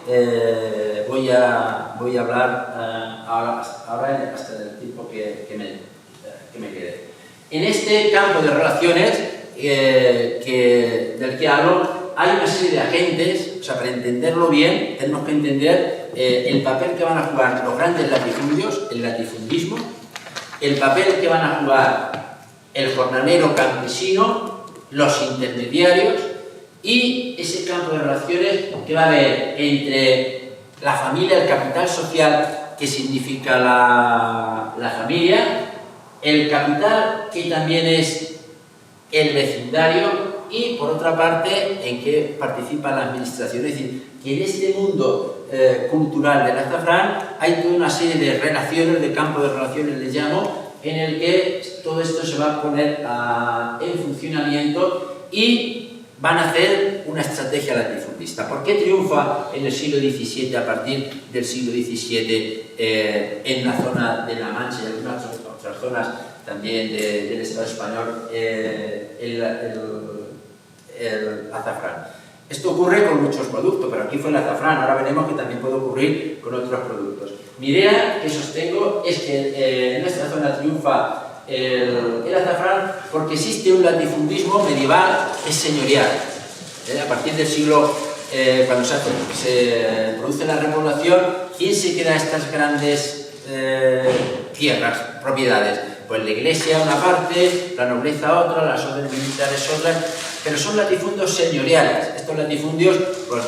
voy a hablar ahora hasta el tiempo que me quede. En este campo de relaciones del que hablo, hay una serie de agentes. O sea, para entenderlo bien, tenemos que entender el papel que van a jugar los grandes latifundios, el latifundismo, el papel que van a jugar el jornalero campesino, los intermediarios y ese campo de relaciones que va a haber entre la familia, el capital social, que significa la familia, el capital, que también es el vecindario, y por otra parte en que participa la administración. Es decir, que en este mundo cultural del azafrán hay toda una serie de relaciones, de campo de relaciones les llamo, en el que todo esto se va a poner en funcionamiento y van a hacer una estrategia latifundista. ¿Por qué triunfa en el siglo XVII, a partir del siglo XVII, en la zona de La Mancha y algunas otras zonas también del Estado español, el azafrán? Esto ocurre con muchos productos, pero aquí fue el azafrán. Ahora veremos que también puede ocurrir con otros productos. Mi idea que sostengo es que en nuestra zona triunfa el azafrán porque existe un latifundismo medieval que es señorial. A partir del siglo, cuando se produce la repoblación, ¿quién se queda estas grandes tierras, propiedades? Pues la iglesia una parte, la nobleza otra, las órdenes militares otras, pero son latifundios señoriales. Estos latifundios pues,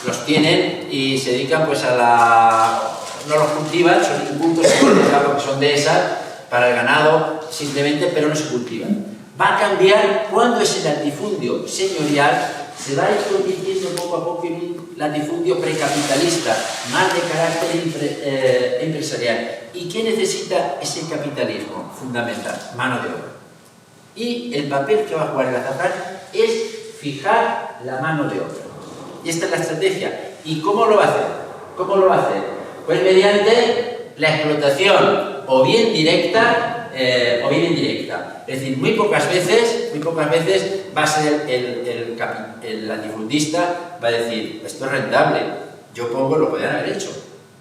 los tienen y se dedican pues no los cultivan, son incultos, que son dehesas para el ganado simplemente, pero no se cultivan. Va a cambiar cuando ese latifundio señorial se va a ir convirtiendo poco a poco en un latifundio precapitalista, más de carácter empresarial. ¿Y qué necesita ese capitalismo fundamental? Mano de obra. Y el papel que va a jugar el azafrán es fijar la mano de obra. Y esta es la estrategia. ¿Y cómo lo va a hacer? ¿Cómo lo va a hacer? Pues mediante la explotación o bien directa o bien indirecta. Es decir, muy pocas veces va a ser el latifundista, va a decir, esto es rentable, yo pongo, lo podrían haber hecho,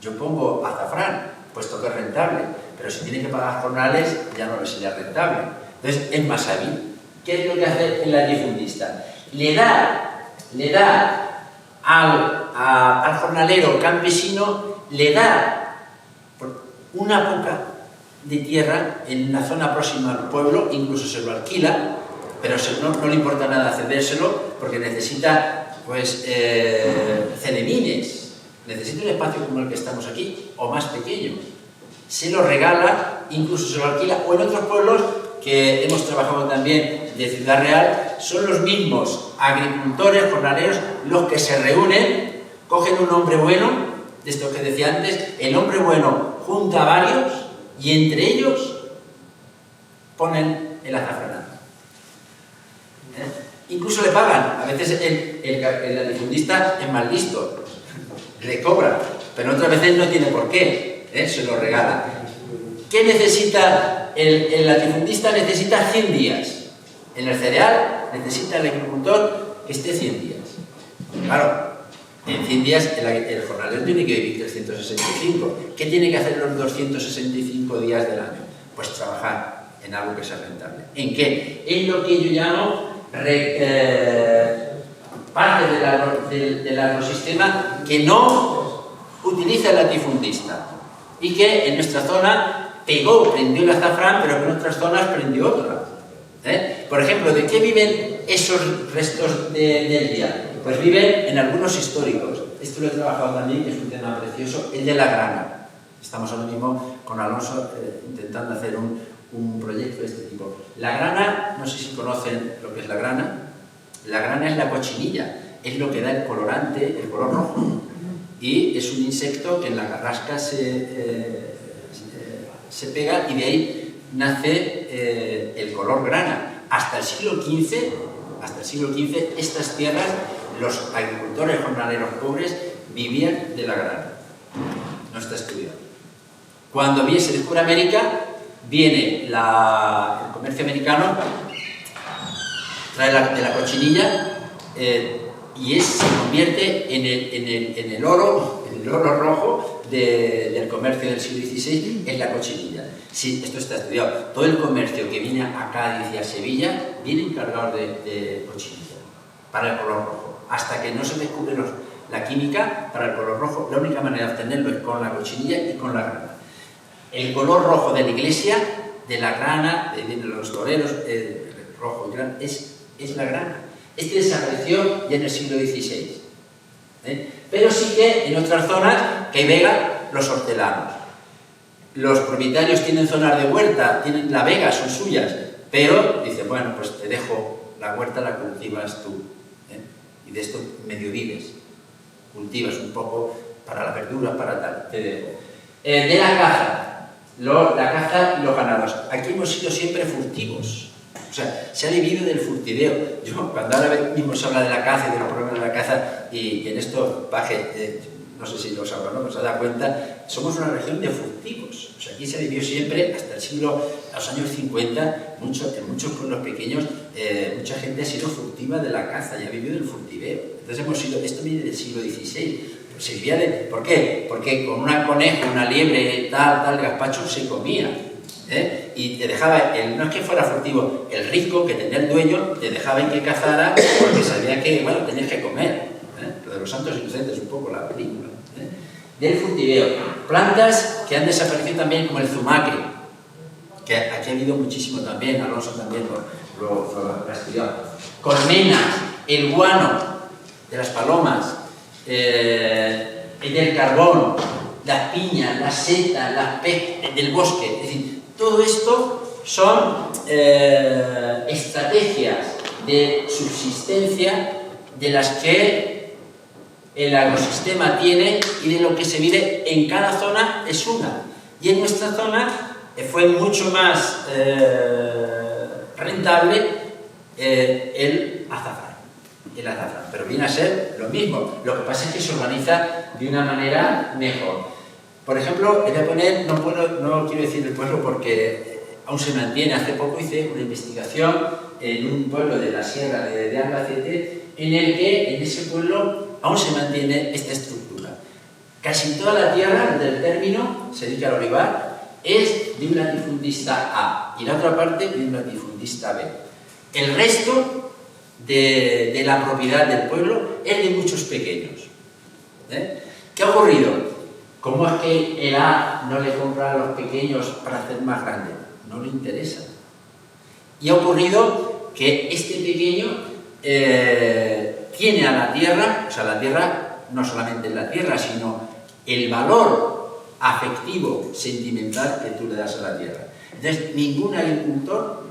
yo pongo azafrán, puesto que es rentable, pero si tiene que pagar jornales ya no le sería rentable. Entonces es más hábil. ¿Qué es lo que hace el latifundista? Le da al jornalero campesino, le da una poca de tierra en la zona próxima al pueblo, incluso se lo alquila, pero no le importa nada cedérselo porque necesita pues celemines, necesita un espacio como el que estamos aquí o más pequeño, se lo regala, incluso se lo alquila. O en otros pueblos que hemos trabajado también de Ciudad Real, son los mismos agricultores, jornaleros, los que se reúnen, cogen un hombre bueno, de esto que decía antes, el hombre bueno junta a varios y entre ellos ponen el azafranado. Incluso le pagan. A veces el latifundista es más listo, le cobra, pero otras veces no tiene por qué, se lo regala. ¿Qué necesita el latifundista? Necesita 100 días. En el cereal necesita el agricultor que esté 100 días. Claro, en 100 días el jornalero tiene que vivir 365. ¿Qué tiene que hacer los 265 días del año? Pues trabajar en algo que sea rentable. ¿En qué? En lo que yo llamo parte del agrosistema que no utiliza el latifundista y que en nuestra zona prendió el azafrán, pero que en otras zonas prendió otra. Por ejemplo, ¿de qué viven esos restos del día? Pues viven en algunos históricos. Esto lo he trabajado también, que es un tema precioso, el de la grana. Estamos ahora mismo con Alonso intentando hacer un proyecto de este tipo. La grana, no sé si conocen lo que es la grana. La grana es la cochinilla, es lo que da el colorante, el color rojo. Y es un insecto que en la carrasca se pega y de ahí nace el color grana. Hasta el siglo XV, estas tierras, los agricultores jornaleros pobres vivían de la grana. no está estudiado. Cuando se descubre América, viene el comercio americano, trae de la cochinilla y se convierte en el oro rojo del comercio del siglo XVI, en la cochinilla. Sí, esto está estudiado. Todo el comercio que viene a Cádiz y a Sevilla viene encargado de cochinilla, para el color rojo. Hasta que no se descubre la química para el color rojo, la única manera de obtenerlo es con la cochinilla y con la grana. El color rojo de la iglesia, de la grana, de los toreros, rojo y grana, es la grana. Este desapareció ya en el siglo XVI. Pero sí que en otras zonas que vega los hortelanos. Los propietarios tienen zonas de huerta, tienen la vega, son suyas, pero dicen, bueno, pues te dejo la huerta, la cultivas tú, y de esto medio vives, cultivas un poco para la verdura, para tal, te dejo. De la caza, la caza y los ganados. Aquí hemos sido siempre furtivos. O sea, se ha vivido del furtiveo. Yo, cuando ahora mismo se habla de la caza y de los problemas de la caza, y en esto Paje, no sé si lo sabrá, ¿no? Se da cuenta, somos una región de furtivos. O sea, aquí se ha vivido siempre, hasta los años 50, en muchos pueblos pequeños, mucha gente ha sido furtiva de la caza y ha vivido del furtiveo. Entonces esto viene del siglo XVI. Se vivía ¿por qué? Porque con una coneja, una liebre, tal gazpacho se comía. Y te dejaba, no es que fuera furtivo, el rico que tenía el dueño te dejaba en que cazara porque sabía que, bueno, tenías que comer. Lo de los santos inocentes, un poco la película. Del furtiveo. Plantas que han desaparecido también, como el zumaque, que aquí ha habido muchísimo también, Alonso también lo ha estudiado. Colmenas, el guano de las palomas, el del carbón, las piñas, las setas, las del bosque. Es decir, todo esto son estrategias de subsistencia de las que el ecosistema tiene y de lo que se vive en cada zona es una. Y en nuestra zona fue mucho más rentable el azafrán. Pero viene a ser lo mismo. Lo que pasa es que se organiza de una manera mejor. Por ejemplo, le voy a poner, no quiero decir el pueblo porque aún se mantiene. Hace poco hice una investigación en un pueblo de la sierra de Albacete, en el que en ese pueblo aún se mantiene esta estructura. Casi toda la tierra del término, se dedica al olivar, es de un latifundista A y la otra parte de un latifundista B. El resto de la propiedad del pueblo es de muchos pequeños. ¿Qué ha ocurrido? ¿Cómo es que el A no le compra a los pequeños para hacer más grande? No le interesa. Y ha ocurrido que este pequeño tiene a la tierra, o sea, la tierra no solamente la tierra, sino el valor afectivo, sentimental que tú le das a la tierra. Entonces, ningún agricultor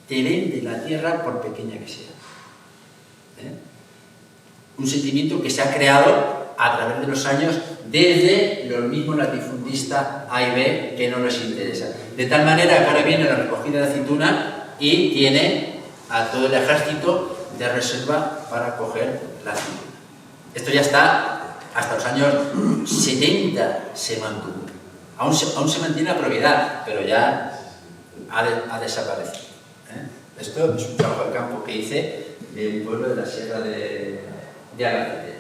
te vende la tierra por pequeña que sea. Un sentimiento que se ha creado a través de los años desde los mismos latifundistas A y B que no les interesa. De tal manera que ahora viene la recogida de aceituna y tiene a todo el ejército de reserva para coger la aceituna. Esto ya está, hasta los años 70 se mantuvo. Aún se mantiene la propiedad, pero ya ha desaparecido. Esto es un trabajo de campo que hice de un pueblo de la sierra de Albacete.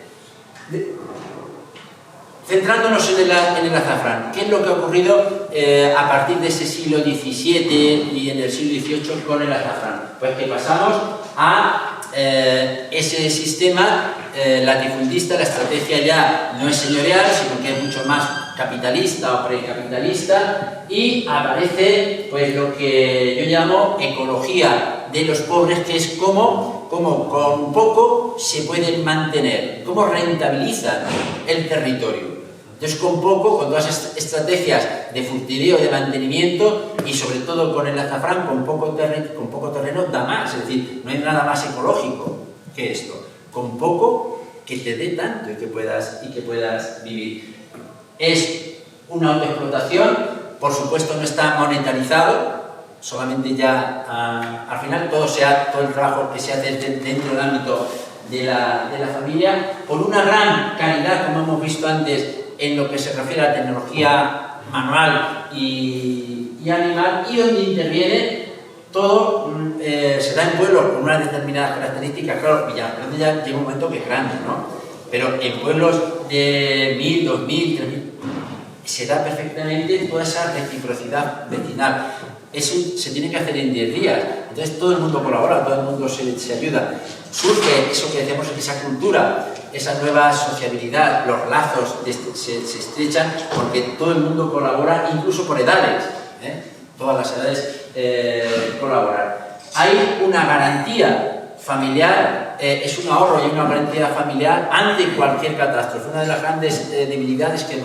Centrándonos en el azafrán, ¿qué es lo que ha ocurrido a partir de ese siglo XVII y en el siglo XVIII con el azafrán? Pues que pasamos a ese sistema latifundista. La estrategia ya no es señorial, sino que es mucho más capitalista o precapitalista, y aparece pues lo que yo llamo ecología de los pobres, que es cómo con poco se pueden mantener, cómo rentabilizan el territorio. Entonces, con poco, con todas estas estrategias de furtiveo, de mantenimiento, y sobre todo con el azafrán, con poco terreno da más. Es decir, no hay nada más ecológico que esto. Con poco que te dé tanto y que puedas vivir. Es una autoexplotación, por supuesto no está monetarizado, solamente ya al final todo el trabajo que se hace dentro del ámbito de la familia, por una gran caridad, como hemos visto antes, en lo que se refiere a la tecnología manual y animal, y donde interviene todo, se da en pueblos con unas determinadas características. Claro, Villagrande ya llega un momento que es grande, ¿no? Pero en pueblos de 1000, 2000, 3000, se da perfectamente toda esa reciprocidad vecinal. Eso se tiene que hacer en 10 días. Entonces todo el mundo colabora, todo el mundo se ayuda. Surge eso que decíamos, esa cultura, esa nueva sociabilidad, los lazos se estrechan porque todo el mundo colabora, incluso por edades, todas las edades colaboran. Hay una garantía familiar, es un ahorro y una garantía familiar ante cualquier catástrofe. Una de las grandes debilidades que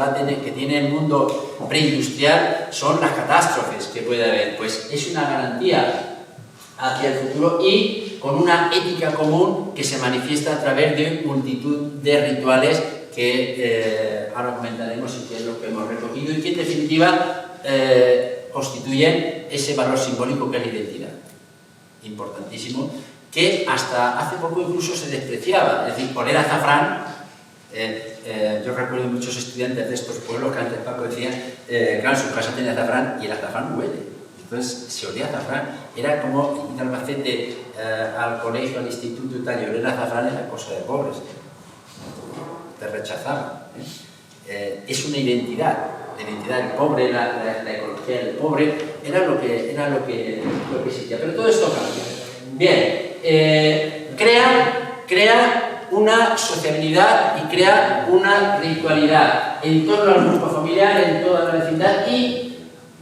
tiene el mundo preindustrial son las catástrofes que puede haber. Pues es una garantía hacia el futuro y con una ética común que se manifiesta a través de multitud de rituales que ahora comentaremos y que es lo que hemos recogido y que en definitiva constituyen ese valor simbólico que es la identidad. Importantísimo, que hasta hace poco incluso se despreciaba. Es decir, oler azafrán, yo recuerdo muchos estudiantes de estos pueblos que antes Paco decía, claro, en su casa tenía azafrán y el azafrán huele. Entonces se olía azafrán, era como ir al Albacete, al colegio, al instituto y tal, y oler azafrán era cosa de pobres. Te rechazaban. Es una identidad. La identidad del pobre, la ecología del pobre, era lo que existía. Pero todo esto cambia. Bien, crea una sociabilidad y crea una ritualidad en torno al grupo familiar, en toda la vecindad, y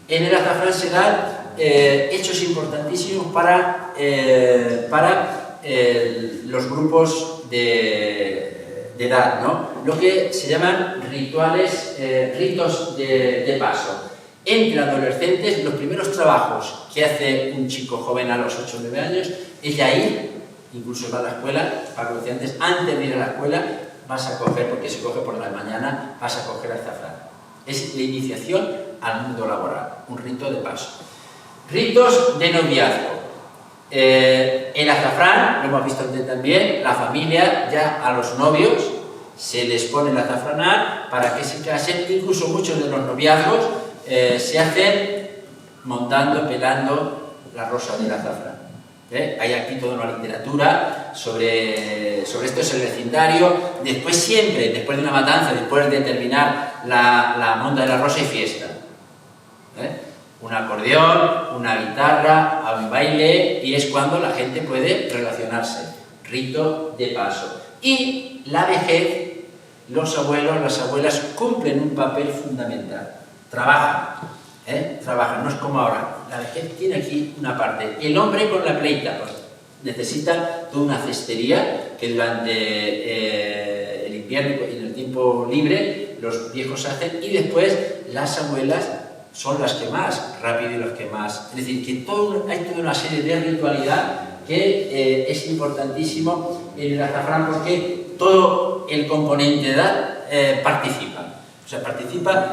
en el azafrán se dan hechos importantísimos para los grupos de edad, ¿no? Lo que se llaman rituales, ritos de paso. Entre adolescentes, los primeros trabajos que hace un chico joven a los 8 o 9 años es ya ir, incluso va a la escuela, para que decía antes, antes de ir a la escuela vas a coger, porque se coge por la mañana, vas a coger azafrán. Es la iniciación al mundo laboral, un rito de paso. Ritos de noviazgo. El azafrán, lo hemos visto antes también, la familia ya a los novios se les pone el azafranar para que se casen. Incluso muchos de los noviazgos se hacen montando, pelando la rosa del azafrán. Hay aquí toda una literatura sobre esto, es el vecindario. Después siempre, después de una matanza, después de terminar la monta de la rosa, y fiesta. Un acordeón, una guitarra, un baile, y es cuando la gente puede relacionarse. Rito de paso. Y la vejez, los abuelos, las abuelas cumplen un papel fundamental. Trabajan. Trabajan, no es como ahora. La vejez tiene aquí una parte. El hombre con la pleita, pues, necesita toda una cestería que durante el invierno y en el tiempo libre los viejos hacen, y después las abuelas son las que más rápido y las que más. Es decir, que hay toda una serie de ritualidad que es importantísimo en el azafrán, porque todo el componente de edad participa. O sea, participa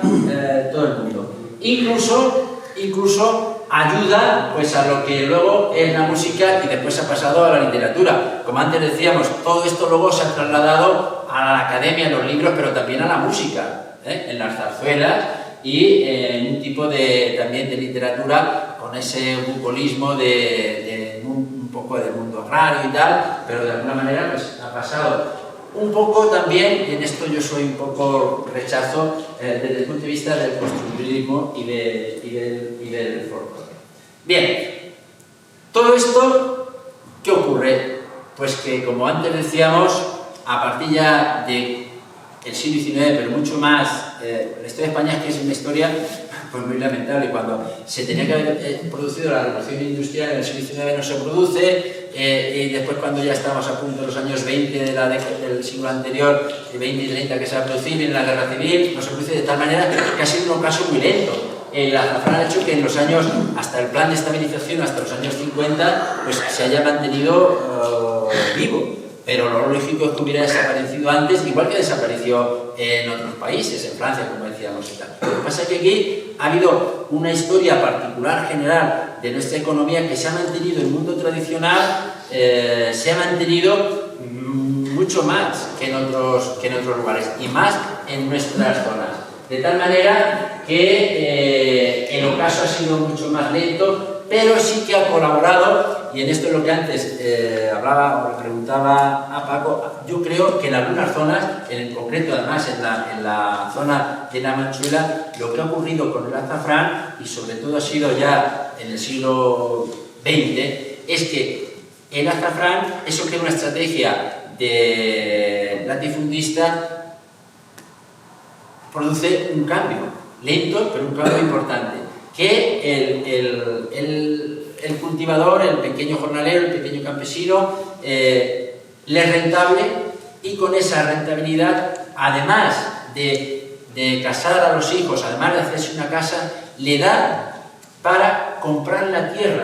todo el mundo. Incluso ayuda pues a lo que luego es la música y después ha pasado a la literatura. Como antes decíamos, todo esto luego se ha trasladado a la academia, a los libros, pero también a la música, en las zarzuelas y en un tipo también de literatura con ese bucolismo de un poco del mundo agrario y tal, pero de alguna manera pues ha pasado. Un poco también, y en esto yo soy un poco rechazo, desde el punto de vista del constructivismo y del folclore. Bien, todo esto, ¿qué ocurre? Pues que, como antes decíamos, a partir ya del siglo XIX, pero mucho más, la historia de España es que es una historia pues muy lamentable. Cuando se tenía que haber producido la revolución industrial en el siglo XIX no se produce, y después cuando ya estábamos a punto de los años 20 del siglo anterior, 20 y 30 que se va a producir, viene la guerra civil, no se produce de tal manera que ha sido un caso muy lento. El azafrán ha hecho que en los años, hasta el plan de estabilización, hasta los años 50, pues se haya mantenido vivo. Pero lo lógico es que hubiera desaparecido antes, igual que desapareció en otros países, en Francia, como decíamos. Lo que pasa es que aquí ha habido una historia particular, general, de nuestra economía que se ha mantenido en el mundo tradicional, se ha mantenido mucho más que en otros lugares, y más en nuestras zonas. De tal manera que el ocaso ha sido mucho más lento, pero sí que ha colaborado, y en esto es lo que antes hablaba o le preguntaba a Paco. Yo creo que en algunas zonas, en concreto además en la zona de Namanchuela, lo que ha ocurrido con el azafrán, y sobre todo ha sido ya en el siglo XX, es que el azafrán, eso que es una estrategia de latifundista, produce un cambio, lento, pero un cambio importante, que el cultivador, el pequeño jornalero, el pequeño campesino, le es rentable, y con esa rentabilidad, además de casar a los hijos, además de hacerse una casa, le da para comprar la tierra,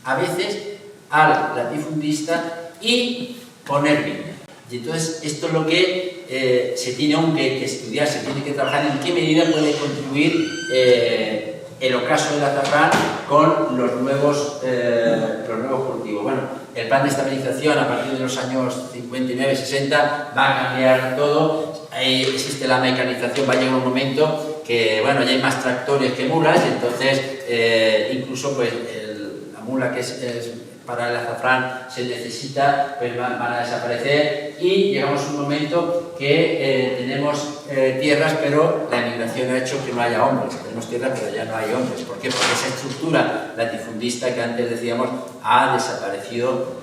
a veces al latifundista, y poner viña. Y entonces esto es lo que se tiene aún que estudiar, se tiene que trabajar en qué medida puede contribuir el ocaso del azafrán con los nuevos cultivos. Bueno, el plan de estabilización a partir de los años 59-60 va a cambiar todo. Ahí existe la mecanización, va a llegar un momento que, bueno, ya hay más tractores que mulas, entonces incluso pues la mula que es para el azafrán se necesita, pues van a desaparecer, y llegamos a un momento que tenemos tierras, pero la emigración ha hecho que no haya hombres. Tenemos tierras, pero ya no hay hombres. ¿Por qué? Porque esa estructura latifundista que antes decíamos ha desaparecido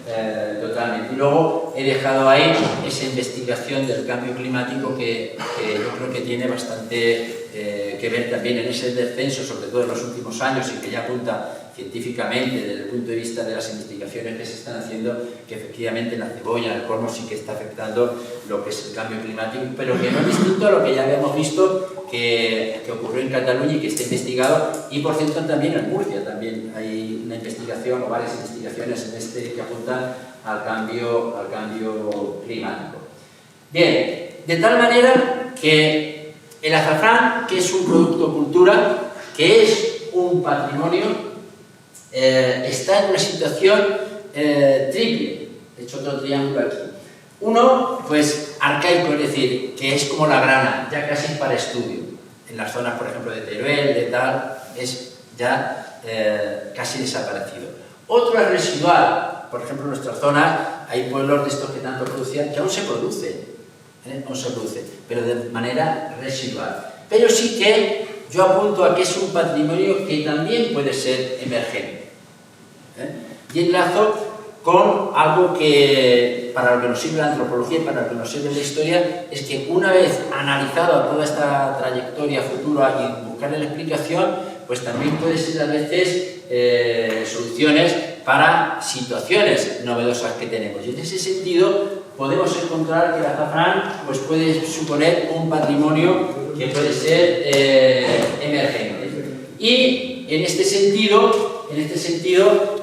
totalmente. Y luego he dejado ahí esa investigación del cambio climático que yo creo que tiene bastante que ver también en ese descenso, sobre todo en los últimos años, y que ya apunta científicamente desde el punto de vista de las investigaciones que se están haciendo, que efectivamente la cebolla, el colmo, sí que está afectando lo que es el cambio climático, pero que no es distinto a lo que ya habíamos visto que ocurrió en Cataluña y que está investigado, y por cierto también en Murcia también hay una investigación o varias investigaciones en este que apuntan al cambio climático. Bien, de tal manera que el azafrán, que es un producto cultura, que es un patrimonio, está en una situación triple. He hecho otro triángulo aquí. Uno, pues arcaico, es decir, que es como la grana, ya casi para estudio. En las zonas, por ejemplo, de Teruel, de tal, es ya casi desaparecido. Otro es residual. Por ejemplo, en nuestra zona hay pueblos de estos que tanto producían, que aún se producen, pero de manera residual. Pero sí que yo apunto a que es un patrimonio que también puede ser emergente. Y enlazo con algo que, para lo que nos sirve la antropología y para lo que nos sirve la historia, es que una vez analizado toda esta trayectoria futura y buscarle la explicación, pues también puede ser a veces soluciones para situaciones novedosas que tenemos. Y en ese sentido podemos encontrar que el azafrán pues puede suponer un patrimonio que puede ser emergente. Y en este sentido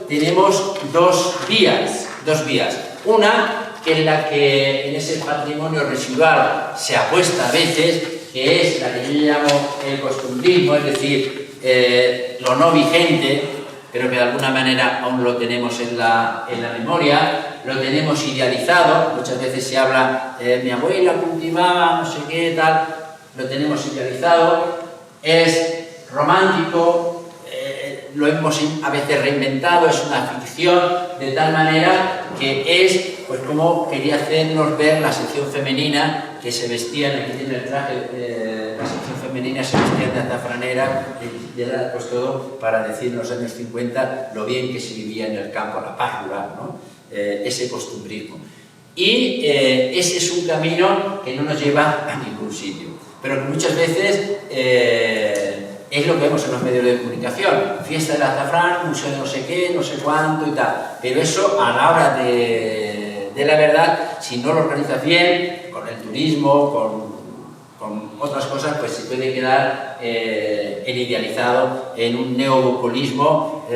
tenemos dos vías. Una, que en la que en ese patrimonio residual se apuesta a veces, que es la que yo llamo el costumbrismo, es decir, lo no vigente, pero que de alguna manera aún lo tenemos en la memoria, lo tenemos idealizado. Muchas veces se habla, mi abuela cultivaba, no sé qué, tal, lo tenemos idealizado, es romántico, lo hemos a veces reinventado, es una ficción, de tal manera que es, pues como quería hacernos ver la sección femenina, que se vestían, aquí tiene el traje, la sección femenina se vestían de azafranera, y era pues todo para decir en los años 50 lo bien que se vivía en el campo, la paz rural, ¿no? Ese costumbrismo. Y ese es un camino que no nos lleva a ningún sitio, pero que muchas veces es lo que vemos en los medios de comunicación: fiesta del azafrán, museo de no sé qué, no sé cuánto y tal. Pero eso, a la hora de la verdad, si no lo organizas bien, con el turismo, con otras cosas, pues se puede quedar en idealizado, en un neobucolismo,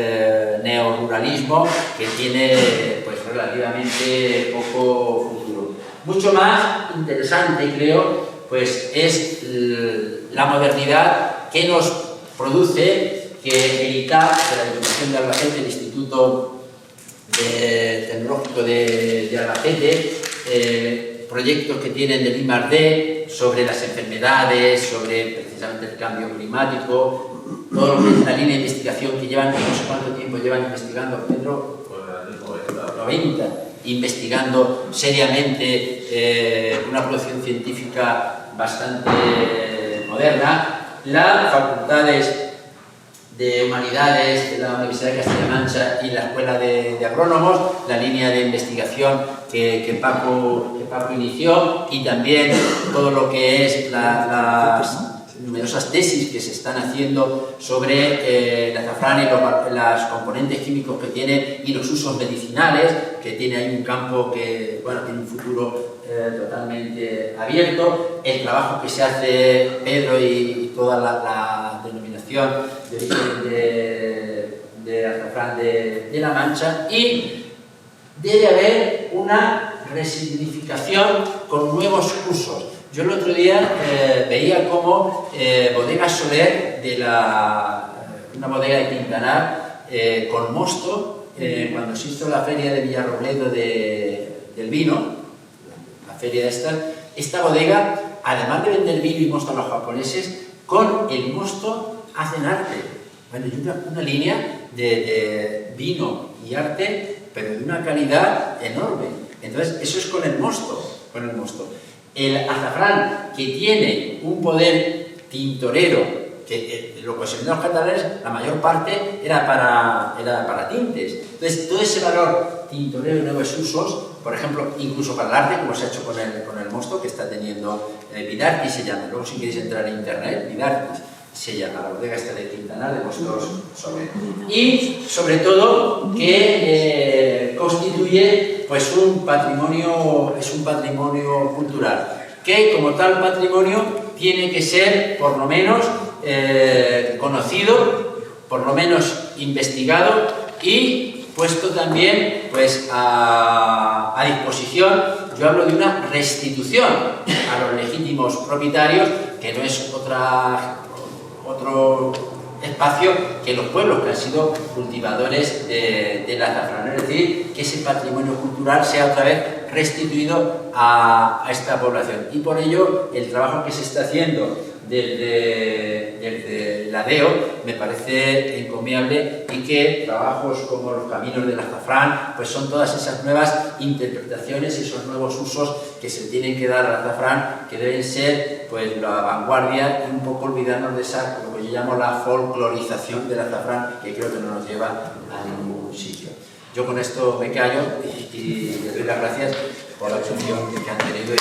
neoruralismo, que tiene pues relativamente poco futuro. Mucho más interesante, creo, pues es la modernidad que nos produce que el ITAP, de la Diputación de Albacete, el Instituto Tecnológico de Albacete, proyectos que tienen del I+D sobre las enfermedades, sobre precisamente el cambio climático, todo lo que es la línea de investigación que llevan, no sé cuánto tiempo llevan investigando, Pedro, 90, investigando seriamente una producción científica bastante moderna, las facultades de Humanidades de la Universidad de Castilla-La Mancha y la Escuela de Agrónomos, la línea de investigación que Paco inició, y también todo lo que es las numerosas tesis que se están haciendo sobre el azafrán y los componentes químicos que tiene y los usos medicinales, que tiene ahí un campo que, bueno, tiene un futuro totalmente abierto. El trabajo que se hace Pedro y toda la denominación de origen de azafrán de La Mancha, y debe haber una resignificación con nuevos usos. Yo el otro día veía cómo Bodega Soler, una bodega de Quintanar, con mosto, cuando se hizo la feria de Villarrobledo del vino, la feria esta bodega, además de vender vino y mosto a los japoneses, con el mosto hacen arte. Bueno, y una línea de vino y arte, pero de una calidad enorme. Entonces, eso es con el mosto. El azafrán, que tiene un poder tintorero, que lo que se vende a los catalanes, la mayor parte era para tintes. Entonces, todo ese valor tintorero y nuevos usos, por ejemplo, incluso para el arte, como se ha hecho con el mosto, que está teniendo Vidartis, se llama. Luego, si queréis entrar en internet, Vidartis se llama, la bodega esta de Quintanar, de Mostos Soler. Y, sobre todo, que constituye pues un patrimonio cultural, que como tal patrimonio tiene que ser por lo menos conocido, por lo menos investigado y puesto también pues a disposición. Yo hablo de una restitución a los legítimos propietarios, que no es otro espacio que los pueblos que han sido cultivadores del azafrán. Es decir, que ese patrimonio cultural sea otra vez restituido a esta población. Y por ello, el trabajo que se está haciendo desde la DEO me parece encomiable, y que trabajos como los caminos del azafrán pues son todas esas nuevas interpretaciones, esos nuevos usos que se tienen que dar al azafrán, que deben ser pues la vanguardia, y un poco olvidarnos de esa, lo que yo llamo la folclorización del azafrán, que creo que no nos lleva a ningún sitio. Yo con esto me callo y les doy las gracias por la atención que han tenido.